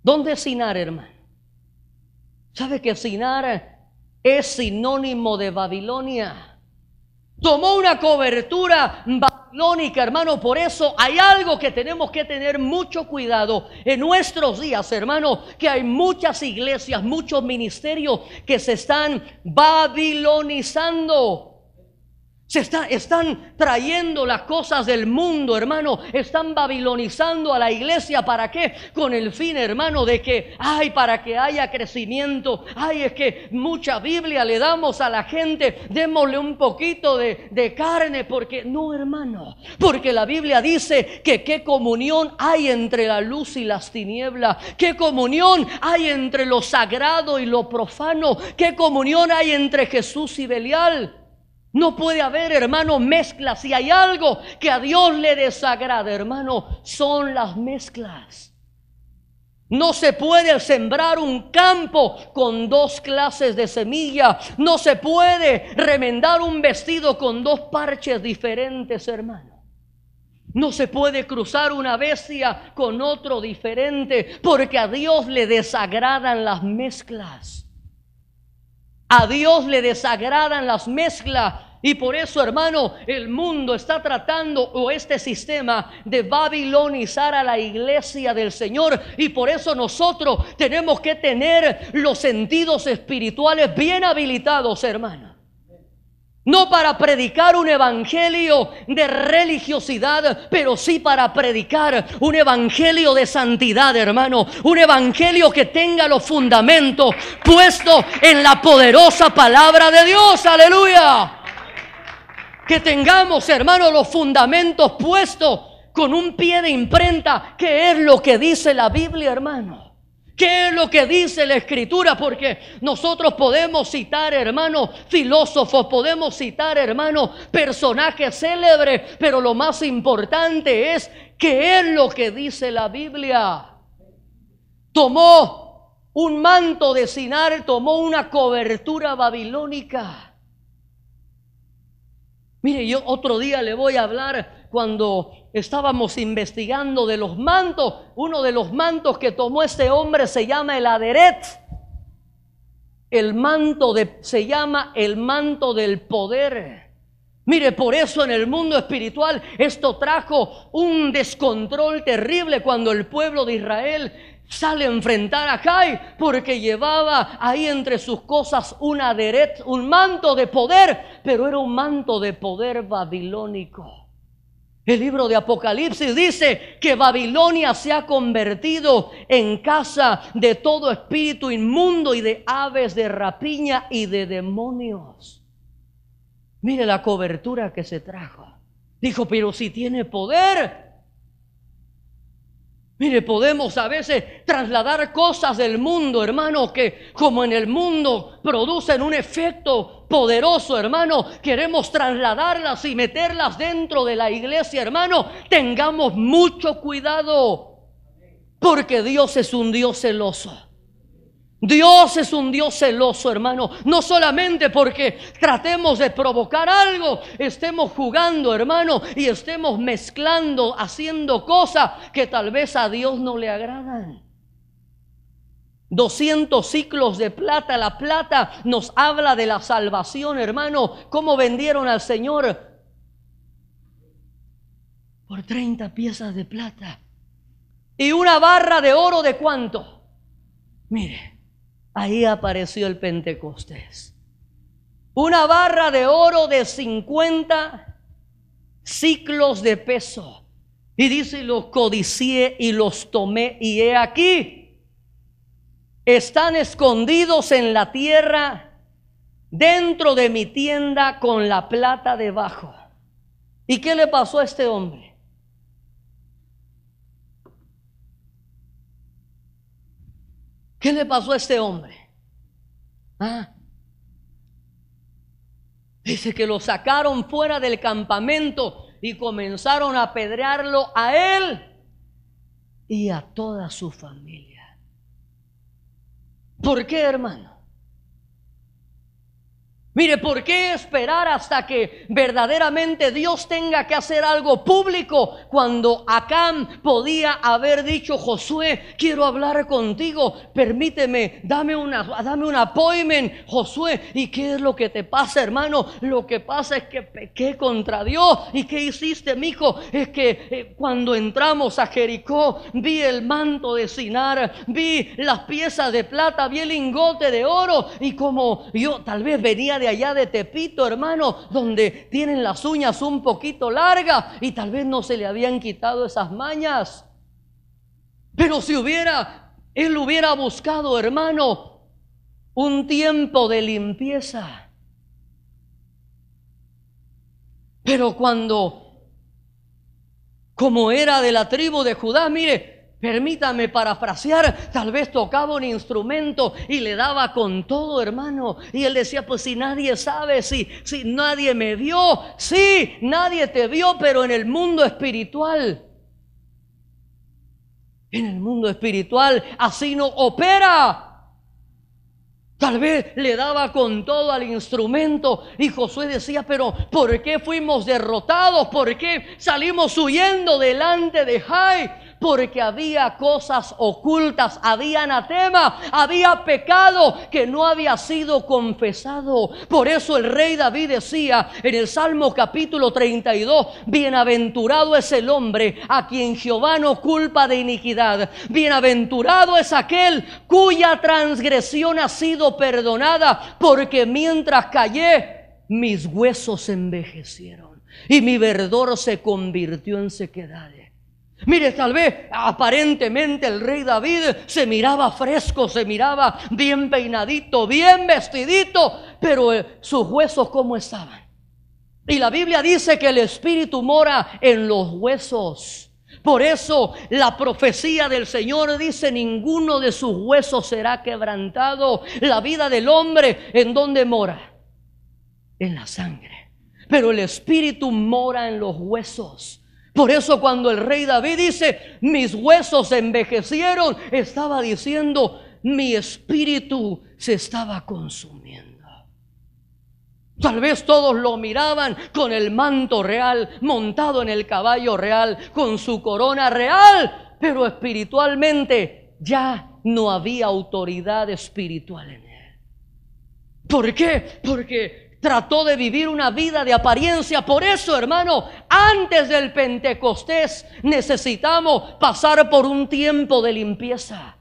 ¿Dónde es Sinar, hermano? ¿Sabe que Sinar es sinónimo de Babilonia? Tomó una cobertura babilónica, hermano. Por eso hay algo que tenemos que tener mucho cuidado en nuestros días, hermano, que hay muchas iglesias, muchos ministerios que se están babilonizando. Están trayendo las cosas del mundo, hermano. Están babilonizando a la iglesia. ¿Para qué? Con el fin, hermano, de que, para que haya crecimiento. Es que mucha Biblia le damos a la gente. Démosle un poquito de carne. Porque, no, hermano. Porque la Biblia dice que qué comunión hay entre la luz y las tinieblas. Qué comunión hay entre lo sagrado y lo profano. Qué comunión hay entre Jesús y Belial. No puede haber, hermano, mezclas. Si hay algo que a Dios le desagrada, hermano, son las mezclas. No se puede sembrar un campo con dos clases de semilla. No se puede remendar un vestido con dos parches diferentes, hermano. No se puede cruzar una bestia con otro diferente, porque a Dios le desagradan las mezclas. A Dios le desagradan las mezclas. Y por eso, hermano, el mundo está tratando, o este sistema, de babilonizar a la iglesia del Señor. Y por eso nosotros tenemos que tener los sentidos espirituales bien habilitados, hermano. No para predicar un evangelio de religiosidad, pero sí para predicar un evangelio de santidad, hermano. Un evangelio que tenga los fundamentos puestos en la poderosa palabra de Dios. ¡Aleluya! Que tengamos, hermano, los fundamentos puestos con un pie de imprenta. ¿Qué es lo que dice la Biblia, hermano? ¿Qué es lo que dice la Escritura? Porque nosotros podemos citar, hermano, filósofos, podemos citar, hermano, personajes célebres, pero lo más importante es qué es lo que dice la Biblia. Tomó un manto de Sinar, tomó una cobertura babilónica. Mire, yo otro día le voy a hablar cuando estábamos investigando de los mantos. Uno de los mantos que tomó este hombre se llama el Aderet. Se llama el manto del poder. Mire, por eso en el mundo espiritual esto trajo un descontrol terrible cuando el pueblo de Israel sale a enfrentar a Jai, porque llevaba ahí entre sus cosas un aderet, un manto de poder, pero era un manto de poder babilónico. El libro de Apocalipsis dice que Babilonia se ha convertido en casa de todo espíritu inmundo y de aves de rapiña y de demonios. Mire la cobertura que se trajo. Dijo, pero si tiene poder. Mire, podemos a veces trasladar cosas del mundo, hermano, que como en el mundo producen un efecto poderoso, hermano, queremos trasladarlas y meterlas dentro de la iglesia, hermano. Tengamos mucho cuidado, porque Dios es un Dios celoso. Dios es un Dios celoso, hermano. No solamente porque tratemos de provocar algo, estemos jugando, hermano, y estemos mezclando, haciendo cosas que tal vez a Dios no le agradan. 200 ciclos de plata. La plata nos habla de la salvación, hermano. ¿Cómo vendieron al Señor? Por 30 piezas de plata. Y una barra de oro, ¿de cuánto? Mire. Ahí apareció el Pentecostés. Una barra de oro de 50 ciclos de peso. Y dice, los codicié y los tomé, y he aquí, están escondidos en la tierra, dentro de mi tienda, con la plata debajo. ¿Y qué le pasó a este hombre? ¿Qué le pasó a este hombre? Dice que lo sacaron fuera del campamento y comenzaron a apedrearlo a él y a toda su familia. ¿Por qué, hermano? Mire, ¿por qué esperar hasta que verdaderamente Dios tenga que hacer algo público cuando Acán podía haber dicho: Josué, quiero hablar contigo, permíteme, dame un appointment, Josué? ¿Y qué es lo que te pasa, hermano? Lo que pasa es que pequé contra Dios. ¿Y qué hiciste, mijo? Es que cuando entramos a Jericó, vi el manto de Sinar, vi las piezas de plata, vi el lingote de oro, y como yo tal vez venía de allá de Tepito, hermano, donde tienen las uñas un poquito largas y tal vez no se le habían quitado esas mañas. Pero si él hubiera buscado, hermano, un tiempo de limpieza. Pero como era de la tribu de Judá, mire, permítame parafrasear, tal vez tocaba un instrumento y le daba con todo, hermano. Y él decía: pues si nadie sabe, si nadie me vio. Sí, nadie te vio, pero en el mundo espiritual, así no opera. Tal vez le daba con todo al instrumento y Josué decía: pero ¿por qué fuimos derrotados? ¿Por qué salimos huyendo delante de Jai? Porque había cosas ocultas, había anatema, había pecado que no había sido confesado. Por eso el rey David decía en el Salmo capítulo 32: bienaventurado es el hombre a quien Jehová no culpa de iniquidad. Bienaventurado es aquel cuya transgresión ha sido perdonada, porque mientras callé, mis huesos envejecieron y mi verdor se convirtió en sequedades. Mire, tal vez aparentemente el rey David se miraba fresco, se miraba bien peinadito, bien vestidito, pero sus huesos, ¿cómo estaban? Y la Biblia dice que el espíritu mora en los huesos. Por eso la profecía del Señor dice: ninguno de sus huesos será quebrantado. La vida del hombre, ¿en dónde mora? En la sangre. Pero el espíritu mora en los huesos. Por eso cuando el rey David dice: mis huesos envejecieron, estaba diciendo: mi espíritu se estaba consumiendo. Tal vez todos lo miraban con el manto real, montado en el caballo real, con su corona real, pero espiritualmente ya no había autoridad espiritual en él. ¿Por qué? Porque trató de vivir una vida de apariencia. Por eso, hermano, antes del Pentecostés necesitamos pasar por un tiempo de limpieza.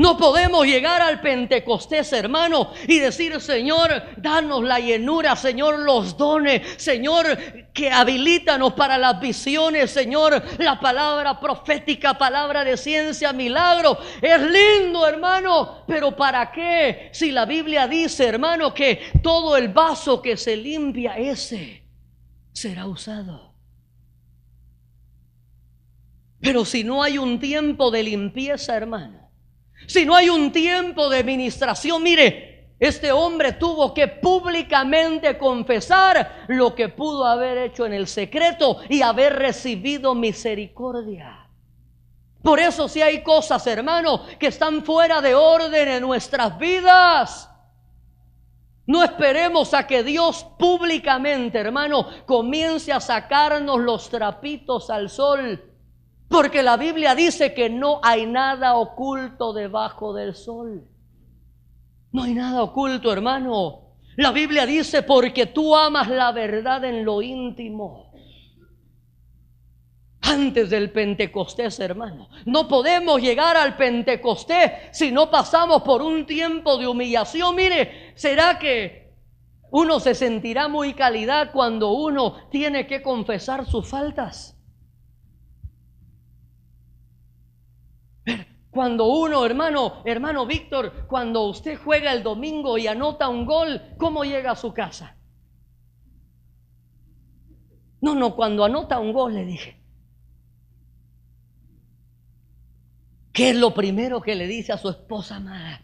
No podemos llegar al Pentecostés, hermano, y decir: Señor, danos la llenura, Señor, los dones, Señor, que habilítanos para las visiones, Señor, la palabra profética, palabra de ciencia, milagro. Es lindo, hermano, pero ¿para qué? Si la Biblia dice, hermano, que todo el vaso que se limpia, ese será usado. Pero si no hay un tiempo de limpieza, hermano, si no hay un tiempo de ministración, mire, este hombre tuvo que públicamente confesar lo que pudo haber hecho en el secreto y haber recibido misericordia. Por eso, si hay cosas, hermano, que están fuera de orden en nuestras vidas, no esperemos a que Dios públicamente, hermano, comience a sacarnos los trapitos al sol. Porque la Biblia dice que no hay nada oculto debajo del sol. No hay nada oculto, hermano. La Biblia dice: porque tú amas la verdad en lo íntimo. Antes del Pentecostés, hermano, no podemos llegar al Pentecostés si no pasamos por un tiempo de humillación. Mire, ¿será que uno se sentirá muy calidad cuando uno tiene que confesar sus faltas? Cuando uno, hermano Víctor, cuando usted juega el domingo y anota un gol, ¿cómo llega a su casa? No, cuando anota un gol, le dije, ¿qué es lo primero que le dice a su esposa amada?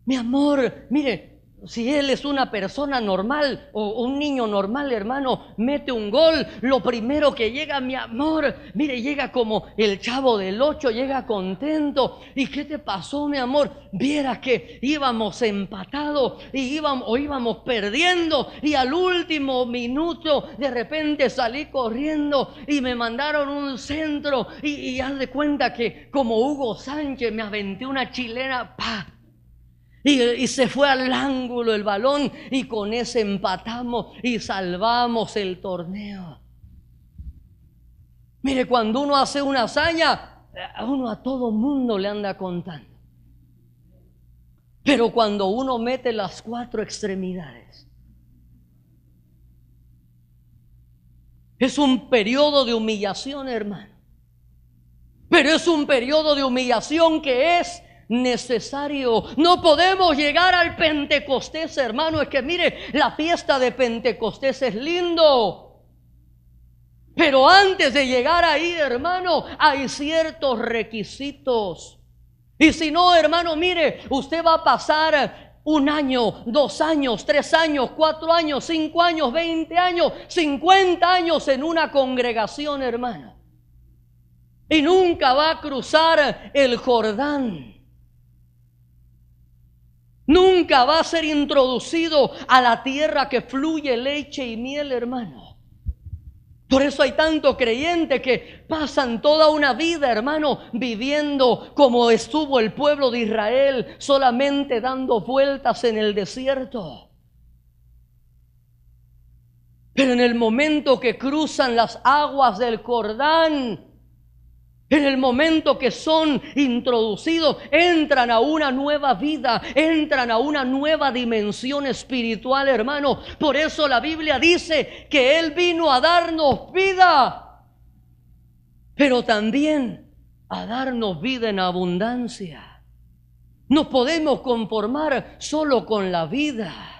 Mi amor, mire, Si él es una persona normal o un niño normal, hermano, mete un gol, lo primero que llega, mi amor, mire, llega como el Chavo del 8, llega contento. ¿Y qué te pasó, mi amor? Vieras que íbamos empatados y íbamos perdiendo, y al último minuto de repente salí corriendo y me mandaron un centro y haz de cuenta que como Hugo Sánchez me aventé una chilena, ¡pa! Y se fue al ángulo el balón, y con ese empatamos y salvamos el torneo. Mire, cuando uno hace una hazaña, uno a todo mundo le anda contando. Pero cuando uno mete las 4 extremidades, es un periodo de humillación, hermano. Pero es un periodo de humillación que es necesario. No podemos llegar al Pentecostés, hermano. Es que mire, la fiesta de Pentecostés es lindo, pero antes de llegar ahí, hermano, hay ciertos requisitos. Y si no, hermano, mire, usted va a pasar 1 año, 2 años, 3 años, 4 años, 5 años, 20 años, 50 años en una congregación, hermano, y nunca va a cruzar el Jordán. Nunca va a ser introducido a la tierra que fluye leche y miel, hermano. Por eso hay tanto creyente que pasan toda una vida, hermano, viviendo como estuvo el pueblo de Israel, solamente dando vueltas en el desierto. Pero en el momento que cruzan las aguas del Jordán, en el momento que son introducidos, entran a una nueva vida, entran a una nueva dimensión espiritual, hermano. Por eso la Biblia dice que Él vino a darnos vida, pero también a darnos vida en abundancia. No podemos conformar solo con la vida,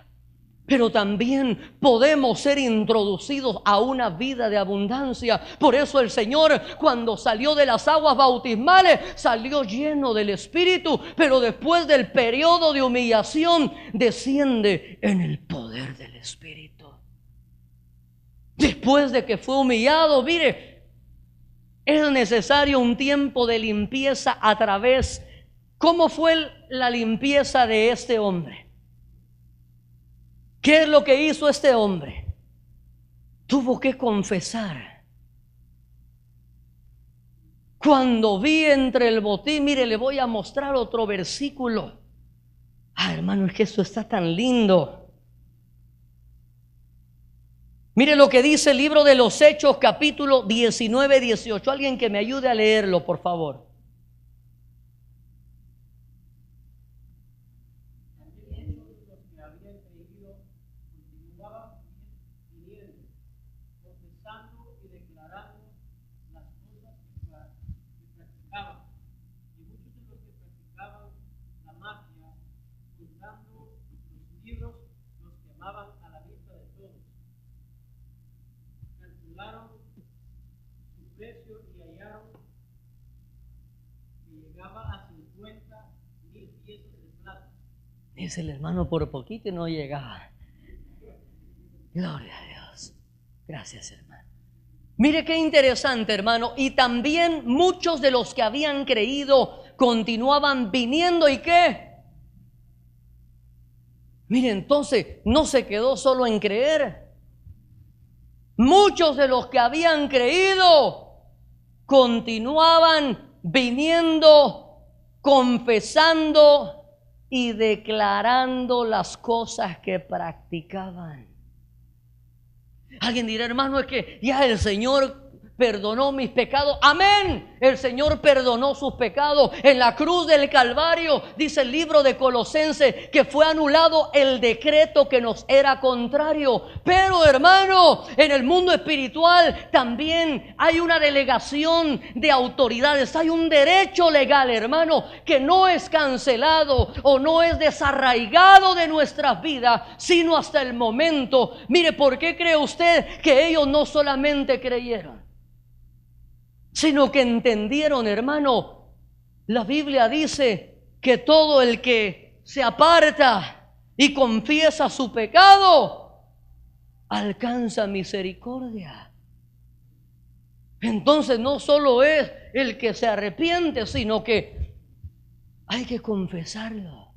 pero también podemos ser introducidos a una vida de abundancia. Por eso el Señor, cuando salió de las aguas bautismales, salió lleno del Espíritu, pero después del periodo de humillación, desciende en el poder del Espíritu. Después de que fue humillado, mire, es necesario un tiempo de limpieza a través. ¿Cómo fue la limpieza de este hombre? ¿Qué es lo que hizo este hombre? Tuvo que confesar. Cuando vi entre el botín, mire, le voy a mostrar otro versículo. Hermano, es que esto está tan lindo. Mire lo que dice el libro de los Hechos, capítulo 19, 18. Alguien que me ayude a leerlo, por favor. Dice el hermano, por poquito no llegaba. Gloria a Dios. Gracias, hermano. Mire qué interesante, hermano. Y también muchos de los que habían creído continuaban viniendo. ¿Y qué? Mire, entonces no se quedó solo en creer. Muchos de los que habían creído continuaban viniendo, confesando y declarando las cosas que practicaban. Alguien dirá, hermano, es que ya el Señor perdonó mis pecados. Amén. El Señor perdonó sus pecados. En la cruz del Calvario, dice el libro de Colosenses, que fue anulado el decreto que nos era contrario. Pero, hermano, en el mundo espiritual también hay una delegación de autoridades. Hay un derecho legal, hermano, que no es cancelado o no es desarraigado de nuestras vidas, sino hasta el momento. Mire, ¿por qué cree usted que ellos no solamente creyeron, sino que entendieron, hermano? La Biblia dice que todo el que se aparta y confiesa su pecado, alcanza misericordia. Entonces no solo es el que se arrepiente, sino que hay que confesarlo.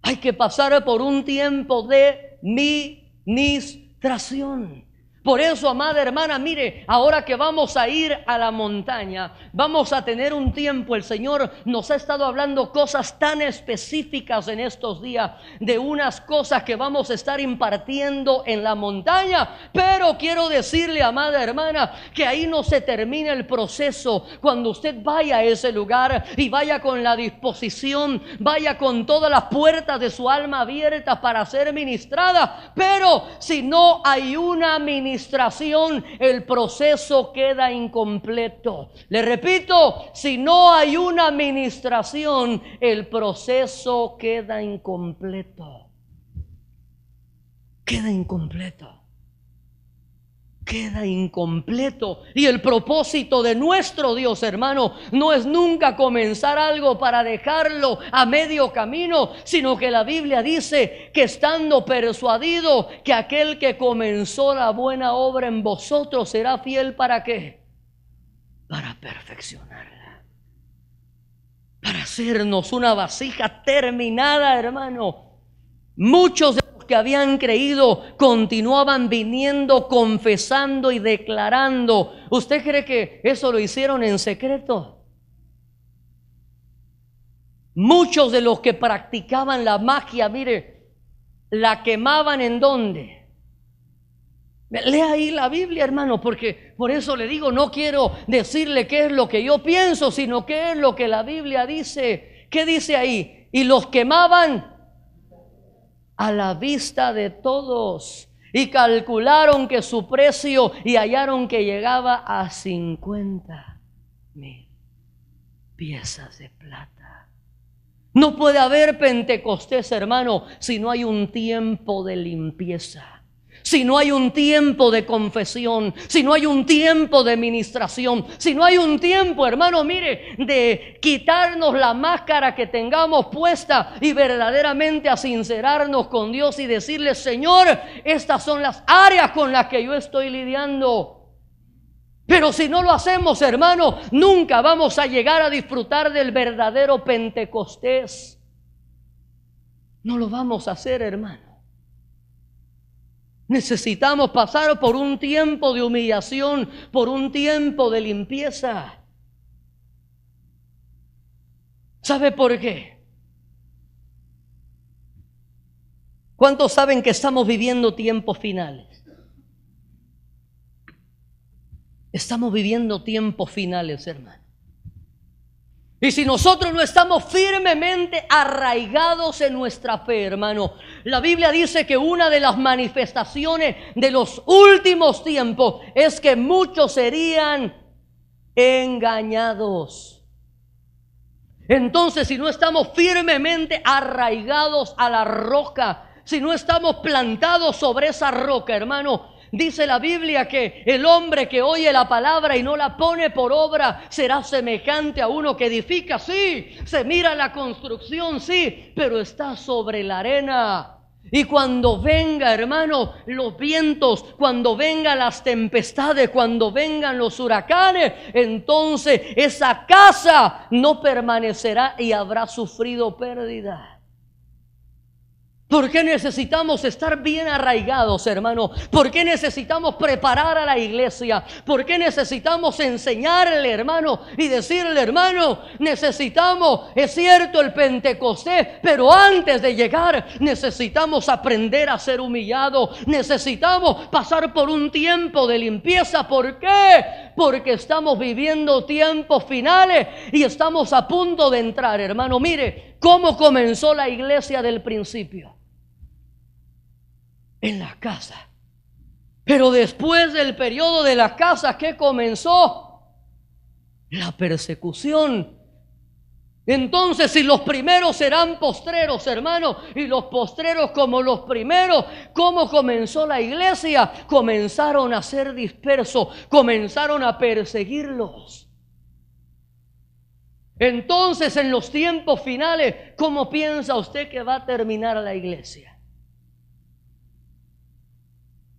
Hay que pasar por un tiempo de ministración. Por eso, amada hermana, mire, ahora que vamos a ir a la montaña, vamos a tener un tiempo. El Señor nos ha estado hablando cosas tan específicas en estos días, de unas cosas que vamos a estar impartiendo en la montaña. Pero quiero decirle, amada hermana, que ahí no se termina el proceso. Cuando usted vaya a ese lugar y vaya con la disposición, vaya con todas las puertas de su alma abiertas para ser ministrada. Pero si no hay una ministración, el proceso queda incompleto. Le repito, si no hay una administración, el proceso queda incompleto. Queda incompleto. Queda incompleto. Y el propósito de nuestro Dios, hermano, no es nunca comenzar algo para dejarlo a medio camino, sino que la Biblia dice que estando persuadido que aquel que comenzó la buena obra en vosotros será fiel. ¿Para qué? Para perfeccionarla, para hacernos una vasija terminada, hermano. Muchos de los que habían creído continuaban viniendo, confesando y declarando. ¿Usted cree que eso lo hicieron en secreto? Muchos de los que practicaban la magia, mire, la quemaban ¿en dónde? Lea ahí la Biblia, hermano, porque por eso le digo, no quiero decirle qué es lo que yo pienso, sino qué es lo que la Biblia dice. ¿Qué dice ahí? Y los quemaban a la vista de todos, y calcularon que su precio, y hallaron que llegaba a 50,000 piezas de plata. No puede haber Pentecostés, hermano, si no hay un tiempo de limpieza, si no hay un tiempo de confesión, si no hay un tiempo de ministración, si no hay un tiempo, hermano, mire, de quitarnos la máscara que tengamos puesta y verdaderamente a sincerarnos con Dios y decirle: Señor, estas son las áreas con las que yo estoy lidiando. Pero si no lo hacemos, hermano, nunca vamos a llegar a disfrutar del verdadero Pentecostés. No lo vamos a hacer, hermano. Necesitamos pasar por un tiempo de humillación, por un tiempo de limpieza. ¿Sabe por qué? ¿Cuántos saben que estamos viviendo tiempos finales? Estamos viviendo tiempos finales, hermano. Y si nosotros no estamos firmemente arraigados en nuestra fe, hermano, la Biblia dice que una de las manifestaciones de los últimos tiempos es que muchos serían engañados. Entonces, si no estamos firmemente arraigados a la roca, si no estamos plantados sobre esa roca, hermano, dice la Biblia que el hombre que oye la palabra y no la pone por obra será semejante a uno que edifica, sí, se mira la construcción, sí, pero está sobre la arena. Y cuando venga, hermano, los vientos, cuando vengan las tempestades, cuando vengan los huracanes, entonces esa casa no permanecerá y habrá sufrido pérdida. ¿Por qué necesitamos estar bien arraigados, hermano? ¿Por qué necesitamos preparar a la iglesia? ¿Por qué necesitamos enseñarle, hermano, y decirle: hermano, necesitamos, es cierto, el Pentecostés, pero antes de llegar necesitamos aprender a ser humillados, necesitamos pasar por un tiempo de limpieza? ¿Por qué? Porque estamos viviendo tiempos finales y estamos a punto de entrar, hermano. Mire cómo comenzó la iglesia del principio. En la casa. Pero después del periodo de la casa, ¿qué comenzó? La persecución. Entonces, si los primeros serán postreros, hermano, y los postreros como los primeros, ¿cómo comenzó la iglesia? Comenzaron a ser dispersos, comenzaron a perseguirlos. Entonces, en los tiempos finales, ¿cómo piensa usted que va a terminar la iglesia?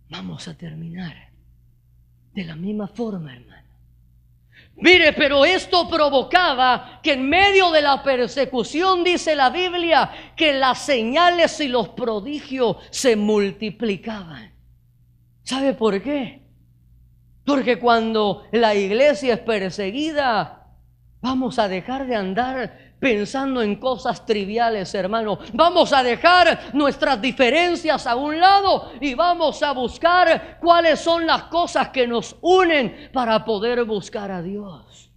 Vamos a terminar de la misma forma, hermano. Mire, pero esto provocaba que en medio de la persecución, dice la Biblia, que las señales y los prodigios se multiplicaban. ¿Sabe por qué? Porque cuando la iglesia es perseguida, vamos a dejar de andar pensando en cosas triviales, hermano. Vamos a dejar nuestras diferencias a un lado y vamos a buscar cuáles son las cosas que nos unen para poder buscar a Dios.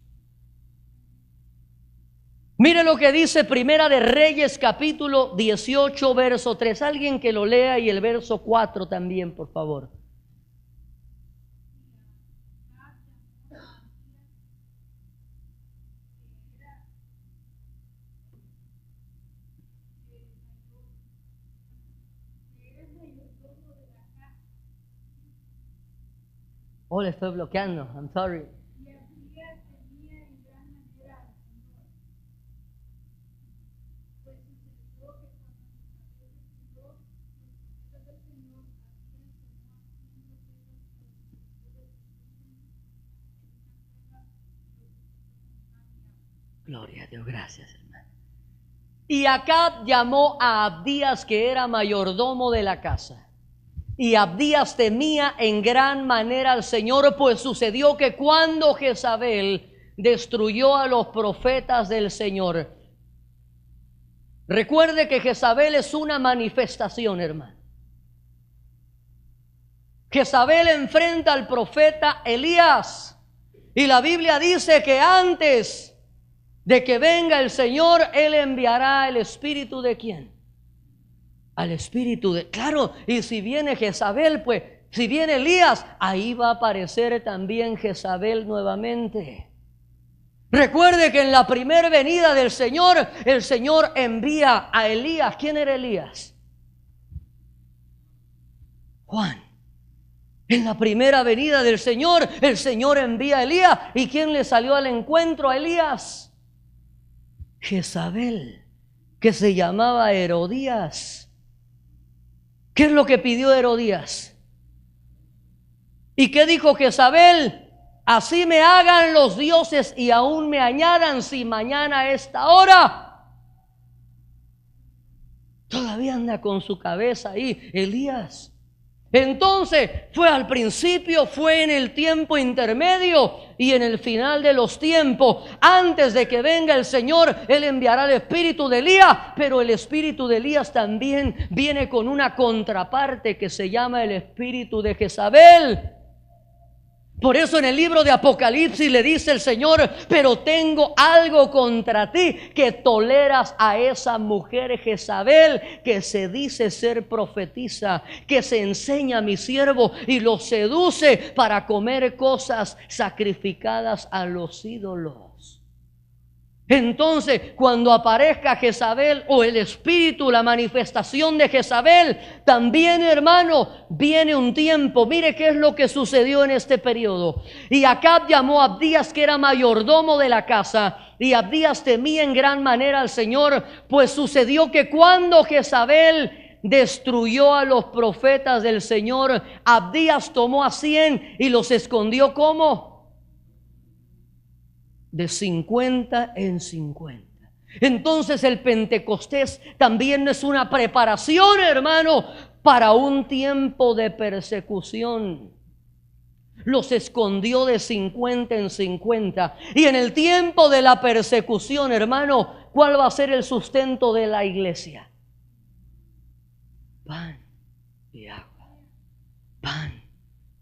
Mire lo que dice Primera de Reyes, capítulo 18, verso 3. Alguien que lo lea, y el verso 4 también, por favor. Oh, le estoy bloqueando. I'm sorry. Gloria a Dios, gracias, hermano. Y Acab llamó a Abdías, que era mayordomo de la casa. Y Abdías temía en gran manera al Señor, pues sucedió que cuando Jezabel destruyó a los profetas del Señor. Recuerde que Jezabel es una manifestación, hermano. Jezabel enfrenta al profeta Elías. Y la Biblia dice que antes de que venga el Señor, Él enviará el espíritu ¿de quién? Al espíritu de... Claro, y si viene Jezabel, pues, si viene Elías, ahí va a aparecer también Jezabel nuevamente. Recuerde que en la primera venida del Señor, el Señor envía a Elías. ¿Quién era Elías? Juan. En la primera venida del Señor, el Señor envía a Elías. ¿Y quién le salió al encuentro a Elías? Jezabel, que se llamaba Herodías. ¿Qué es lo que pidió Herodías? ¿Y qué dijo Jezabel? Así me hagan los dioses y aún me añadan, si mañana a esta hora. Todavía anda con su cabeza ahí Elías. Entonces fue al principio, fue en el tiempo intermedio y en el final de los tiempos. Antes de que venga el Señor, Él enviará el espíritu de Elías, pero el espíritu de Elías también viene con una contraparte que se llama el espíritu de Jezabel. Por eso en el libro de Apocalipsis le dice el Señor: pero tengo algo contra ti, que toleras a esa mujer Jezabel, que se dice ser profetisa, que se enseña a mi siervo y lo seduce para comer cosas sacrificadas a los ídolos. Entonces, cuando aparezca Jezabel o el espíritu, la manifestación de Jezabel, también, hermano, viene un tiempo. Mire qué es lo que sucedió en este periodo. Y Acab llamó a Abdías, que era mayordomo de la casa, y Abdías temía en gran manera al Señor, pues sucedió que cuando Jezabel destruyó a los profetas del Señor, Abdías tomó a 100 y los escondió. ¿Cómo? De 50 en 50. Entonces el Pentecostés también es una preparación, hermano, para un tiempo de persecución. Los escondió de 50 en 50. Y en el tiempo de la persecución, hermano, ¿cuál va a ser el sustento de la iglesia? Pan y agua. Pan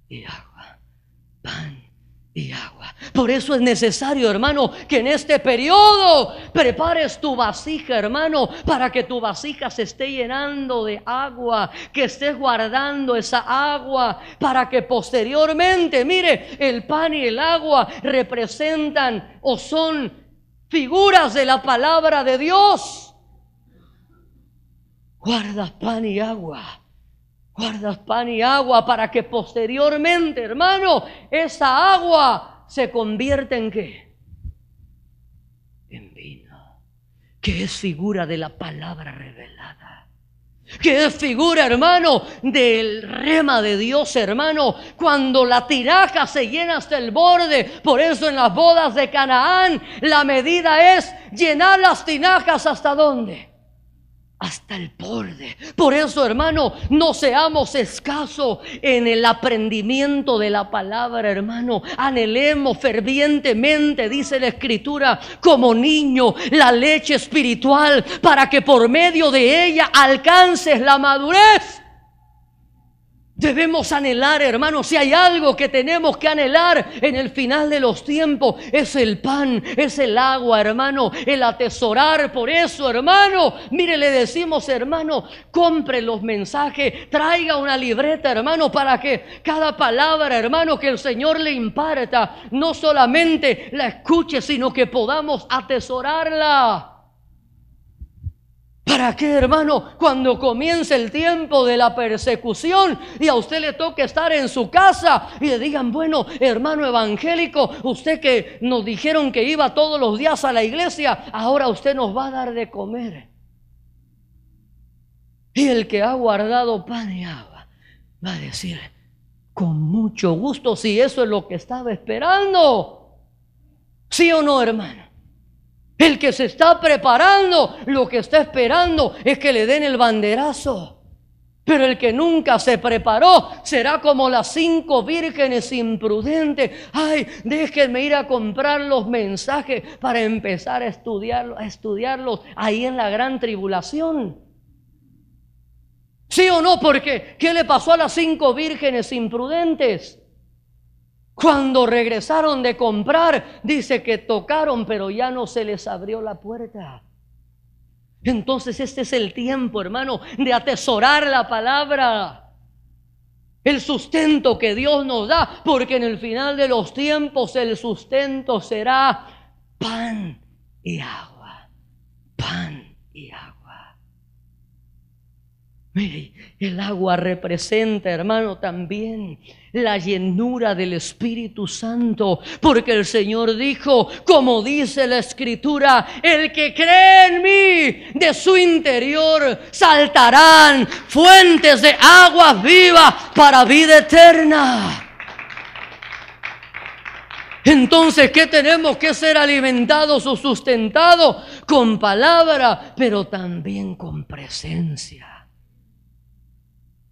y agua. Pan y agua. Por eso es necesario, hermano, que en este periodo prepares tu vasija, hermano, para que tu vasija se esté llenando de agua, que estés guardando esa agua, para que posteriormente, mire, el pan y el agua representan o son figuras de la palabra de Dios. Guarda pan y agua. Guardas pan y agua para que posteriormente, hermano, esa agua se convierta en ¿qué? en vino, que es figura de la palabra revelada, que es figura, hermano, del rema de Dios, hermano, cuando la tinaja se llena hasta el borde. Por eso en las bodas de Canaán la medida es llenar las tinajas ¿hasta dónde? Hasta el borde. Por eso, hermano, no seamos escasos en el aprendimiento de la palabra, hermano. Anhelemos fervientemente, dice la Escritura, como niño, la leche espiritual, para que por medio de ella alcances la madurez. Debemos anhelar, hermano, si hay algo que tenemos que anhelar en el final de los tiempos, es el pan, es el agua, hermano, el atesorar. Por eso, hermano, mire, le decimos, hermano, compre los mensajes, traiga una libreta, hermano, para que cada palabra, hermano, que el Señor le imparta, no solamente la escuche, sino que podamos atesorarla. ¿Para qué, hermano? Cuando comience el tiempo de la persecución y a usted le toque estar en su casa y le digan, bueno, hermano evangélico, usted que nos dijeron que iba todos los días a la iglesia, ahora usted nos va a dar de comer. Y el que ha guardado pan y agua va a decir, con mucho gusto, si eso es lo que estaba esperando. ¿Sí o no, hermano? El que se está preparando, lo que está esperando es que le den el banderazo. Pero el que nunca se preparó será como las 5 vírgenes imprudentes. Ay, déjenme ir a comprar los mensajes para empezar a estudiarlos ahí en la gran tribulación. ¿Sí o no? Porque ¿qué le pasó a las 5 vírgenes imprudentes? Cuando regresaron de comprar, dice que tocaron, pero ya no se les abrió la puerta. Entonces este es el tiempo, hermano, de atesorar la palabra, el sustento que Dios nos da, porque en el final de los tiempos el sustento será pan y agua, pan y agua. Mire, el agua representa, hermano, también la llenura del Espíritu Santo, porque el Señor dijo, como dice la Escritura, el que cree en mí, de su interior saltarán fuentes de aguas vivas para vida eterna. Entonces, ¿qué tenemos que ser alimentados o sustentados? Con palabra, pero también con presencia.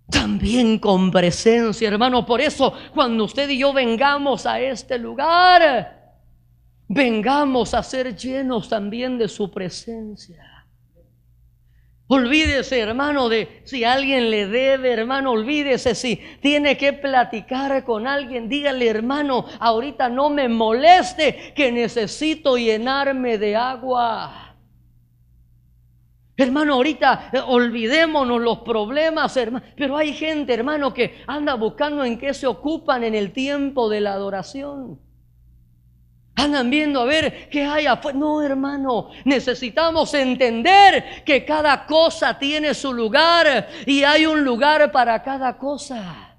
También con presencia, hermano. Por eso, cuando usted y yo vengamos a este lugar, vengamos a ser llenos también de su presencia. Olvídese, hermano, de si alguien le debe, hermano. Olvídese si tiene que platicar con alguien. Dígale, hermano, ahorita no me moleste, que necesito llenarme de agua. Hermano, ahorita olvidémonos los problemas, hermano. Pero hay gente, hermano, que anda buscando en qué se ocupan en el tiempo de la adoración. Andan viendo a ver qué hay afuera. No, hermano, necesitamos entender que cada cosa tiene su lugar y hay un lugar para cada cosa.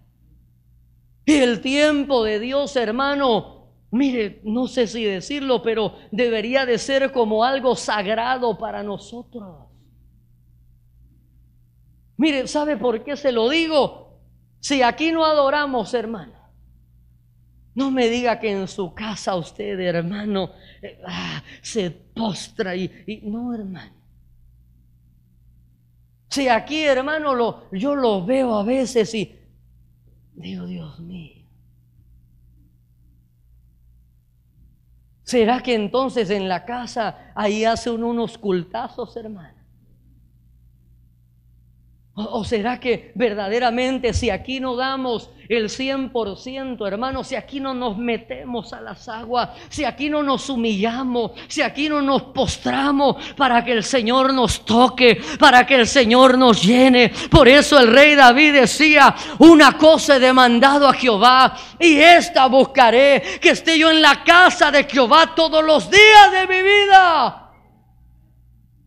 Y el tiempo de Dios, hermano, mire, no sé si decirlo, pero debería de ser como algo sagrado para nosotros. Mire, ¿sabe por qué se lo digo? Si aquí no adoramos, hermano, no me diga que en su casa usted, hermano, se postra y no, hermano. Si aquí, hermano, yo lo veo a veces y digo, Dios mío, ¿será que entonces en la casa ahí hace unos cultazos, hermano? ¿O será que verdaderamente si aquí no damos el 100%, hermano, si aquí no nos metemos a las aguas, si aquí no nos humillamos, si aquí no nos postramos para que el Señor nos toque, para que el Señor nos llene? Por eso el rey David decía, una cosa he demandado a Jehová y esta buscaré, que esté yo en la casa de Jehová todos los días de mi vida.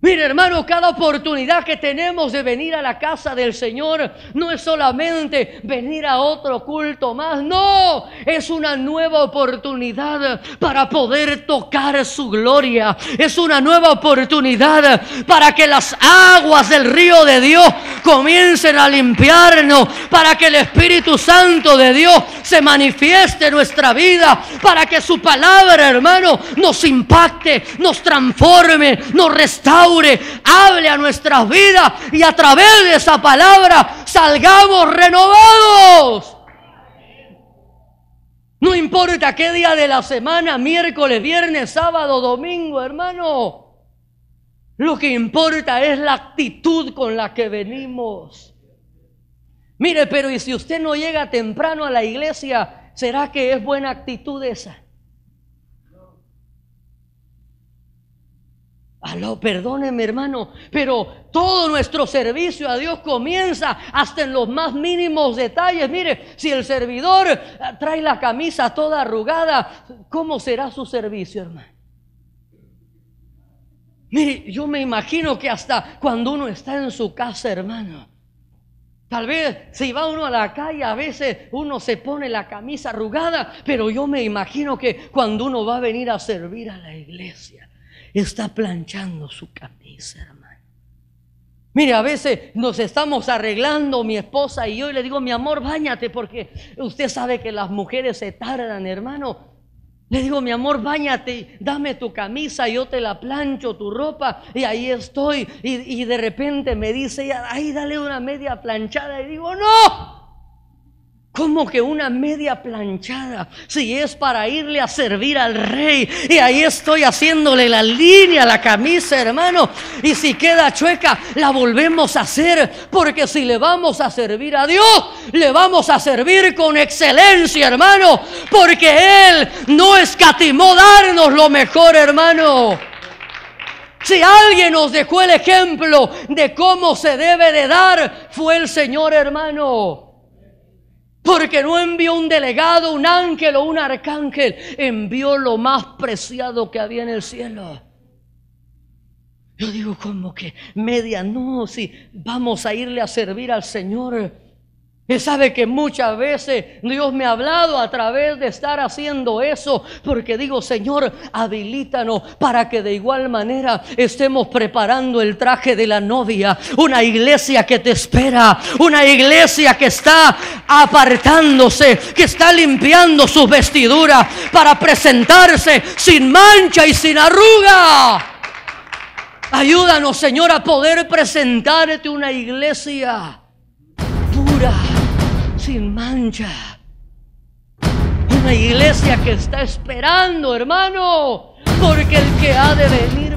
Mire, hermano, cada oportunidad que tenemos de venir a la casa del Señor no es solamente venir a otro culto más, no, es una nueva oportunidad para poder tocar su gloria, es una nueva oportunidad para que las aguas del río de Dios comiencen a limpiarnos, para que el Espíritu Santo de Dios se manifieste en nuestra vida, para que su palabra, hermano, nos impacte, nos transforme, nos restaure, hable a nuestras vidas y a través de esa palabra salgamos renovados. No importa qué día de la semana, miércoles, viernes, sábado, domingo, hermano. Lo que importa es la actitud con la que venimos. Mire, pero ¿y si usted no llega temprano a la iglesia? ¿Será que es buena actitud esa? Aló, perdóneme, hermano, pero todo nuestro servicio a Dios comienza hasta en los más mínimos detalles. Mire, si el servidor trae la camisa toda arrugada, ¿cómo será su servicio, hermano? Mire, yo me imagino que hasta cuando uno está en su casa, hermano, tal vez si va uno a la calle, a veces uno se pone la camisa arrugada, pero yo me imagino que cuando uno va a venir a servir a la iglesia, está planchando su camisa, hermano. Mire, a veces nos estamos arreglando mi esposa y yo, y le digo, mi amor, báñate, porque usted sabe que las mujeres se tardan, hermano. Le digo, mi amor, báñate, dame tu camisa, yo te la plancho, tu ropa, y ahí estoy. Y de repente me dice ella, ay, dale una media planchada. Y digo, no. ¿Cómo que una media planchada? Si es para irle a servir al rey. Y ahí estoy haciéndole la línea a la camisa, hermano. Y si queda chueca, la volvemos a hacer. Porque si le vamos a servir a Dios, le vamos a servir con excelencia, hermano. Porque Él no escatimó darnos lo mejor, hermano. Si alguien nos dejó el ejemplo de cómo se debe de dar, fue el Señor, hermano. Porque no envió un delegado, un ángel o un arcángel. Envió lo más preciado que había en el cielo. Yo digo, como que media, no, si vamos a irle a servir al Señor. Él sabe que muchas veces Dios me ha hablado a través de estar haciendo eso, porque digo, Señor, habilítanos para que de igual manera estemos preparando el traje de la novia. Una iglesia que te espera, una iglesia que está apartándose, que está limpiando sus vestiduras para presentarse sin mancha y sin arruga. Ayúdanos, Señor, a poder presentarte una iglesia pura, sin mancha. Una iglesia que está esperando, hermano, porque el que ha de venir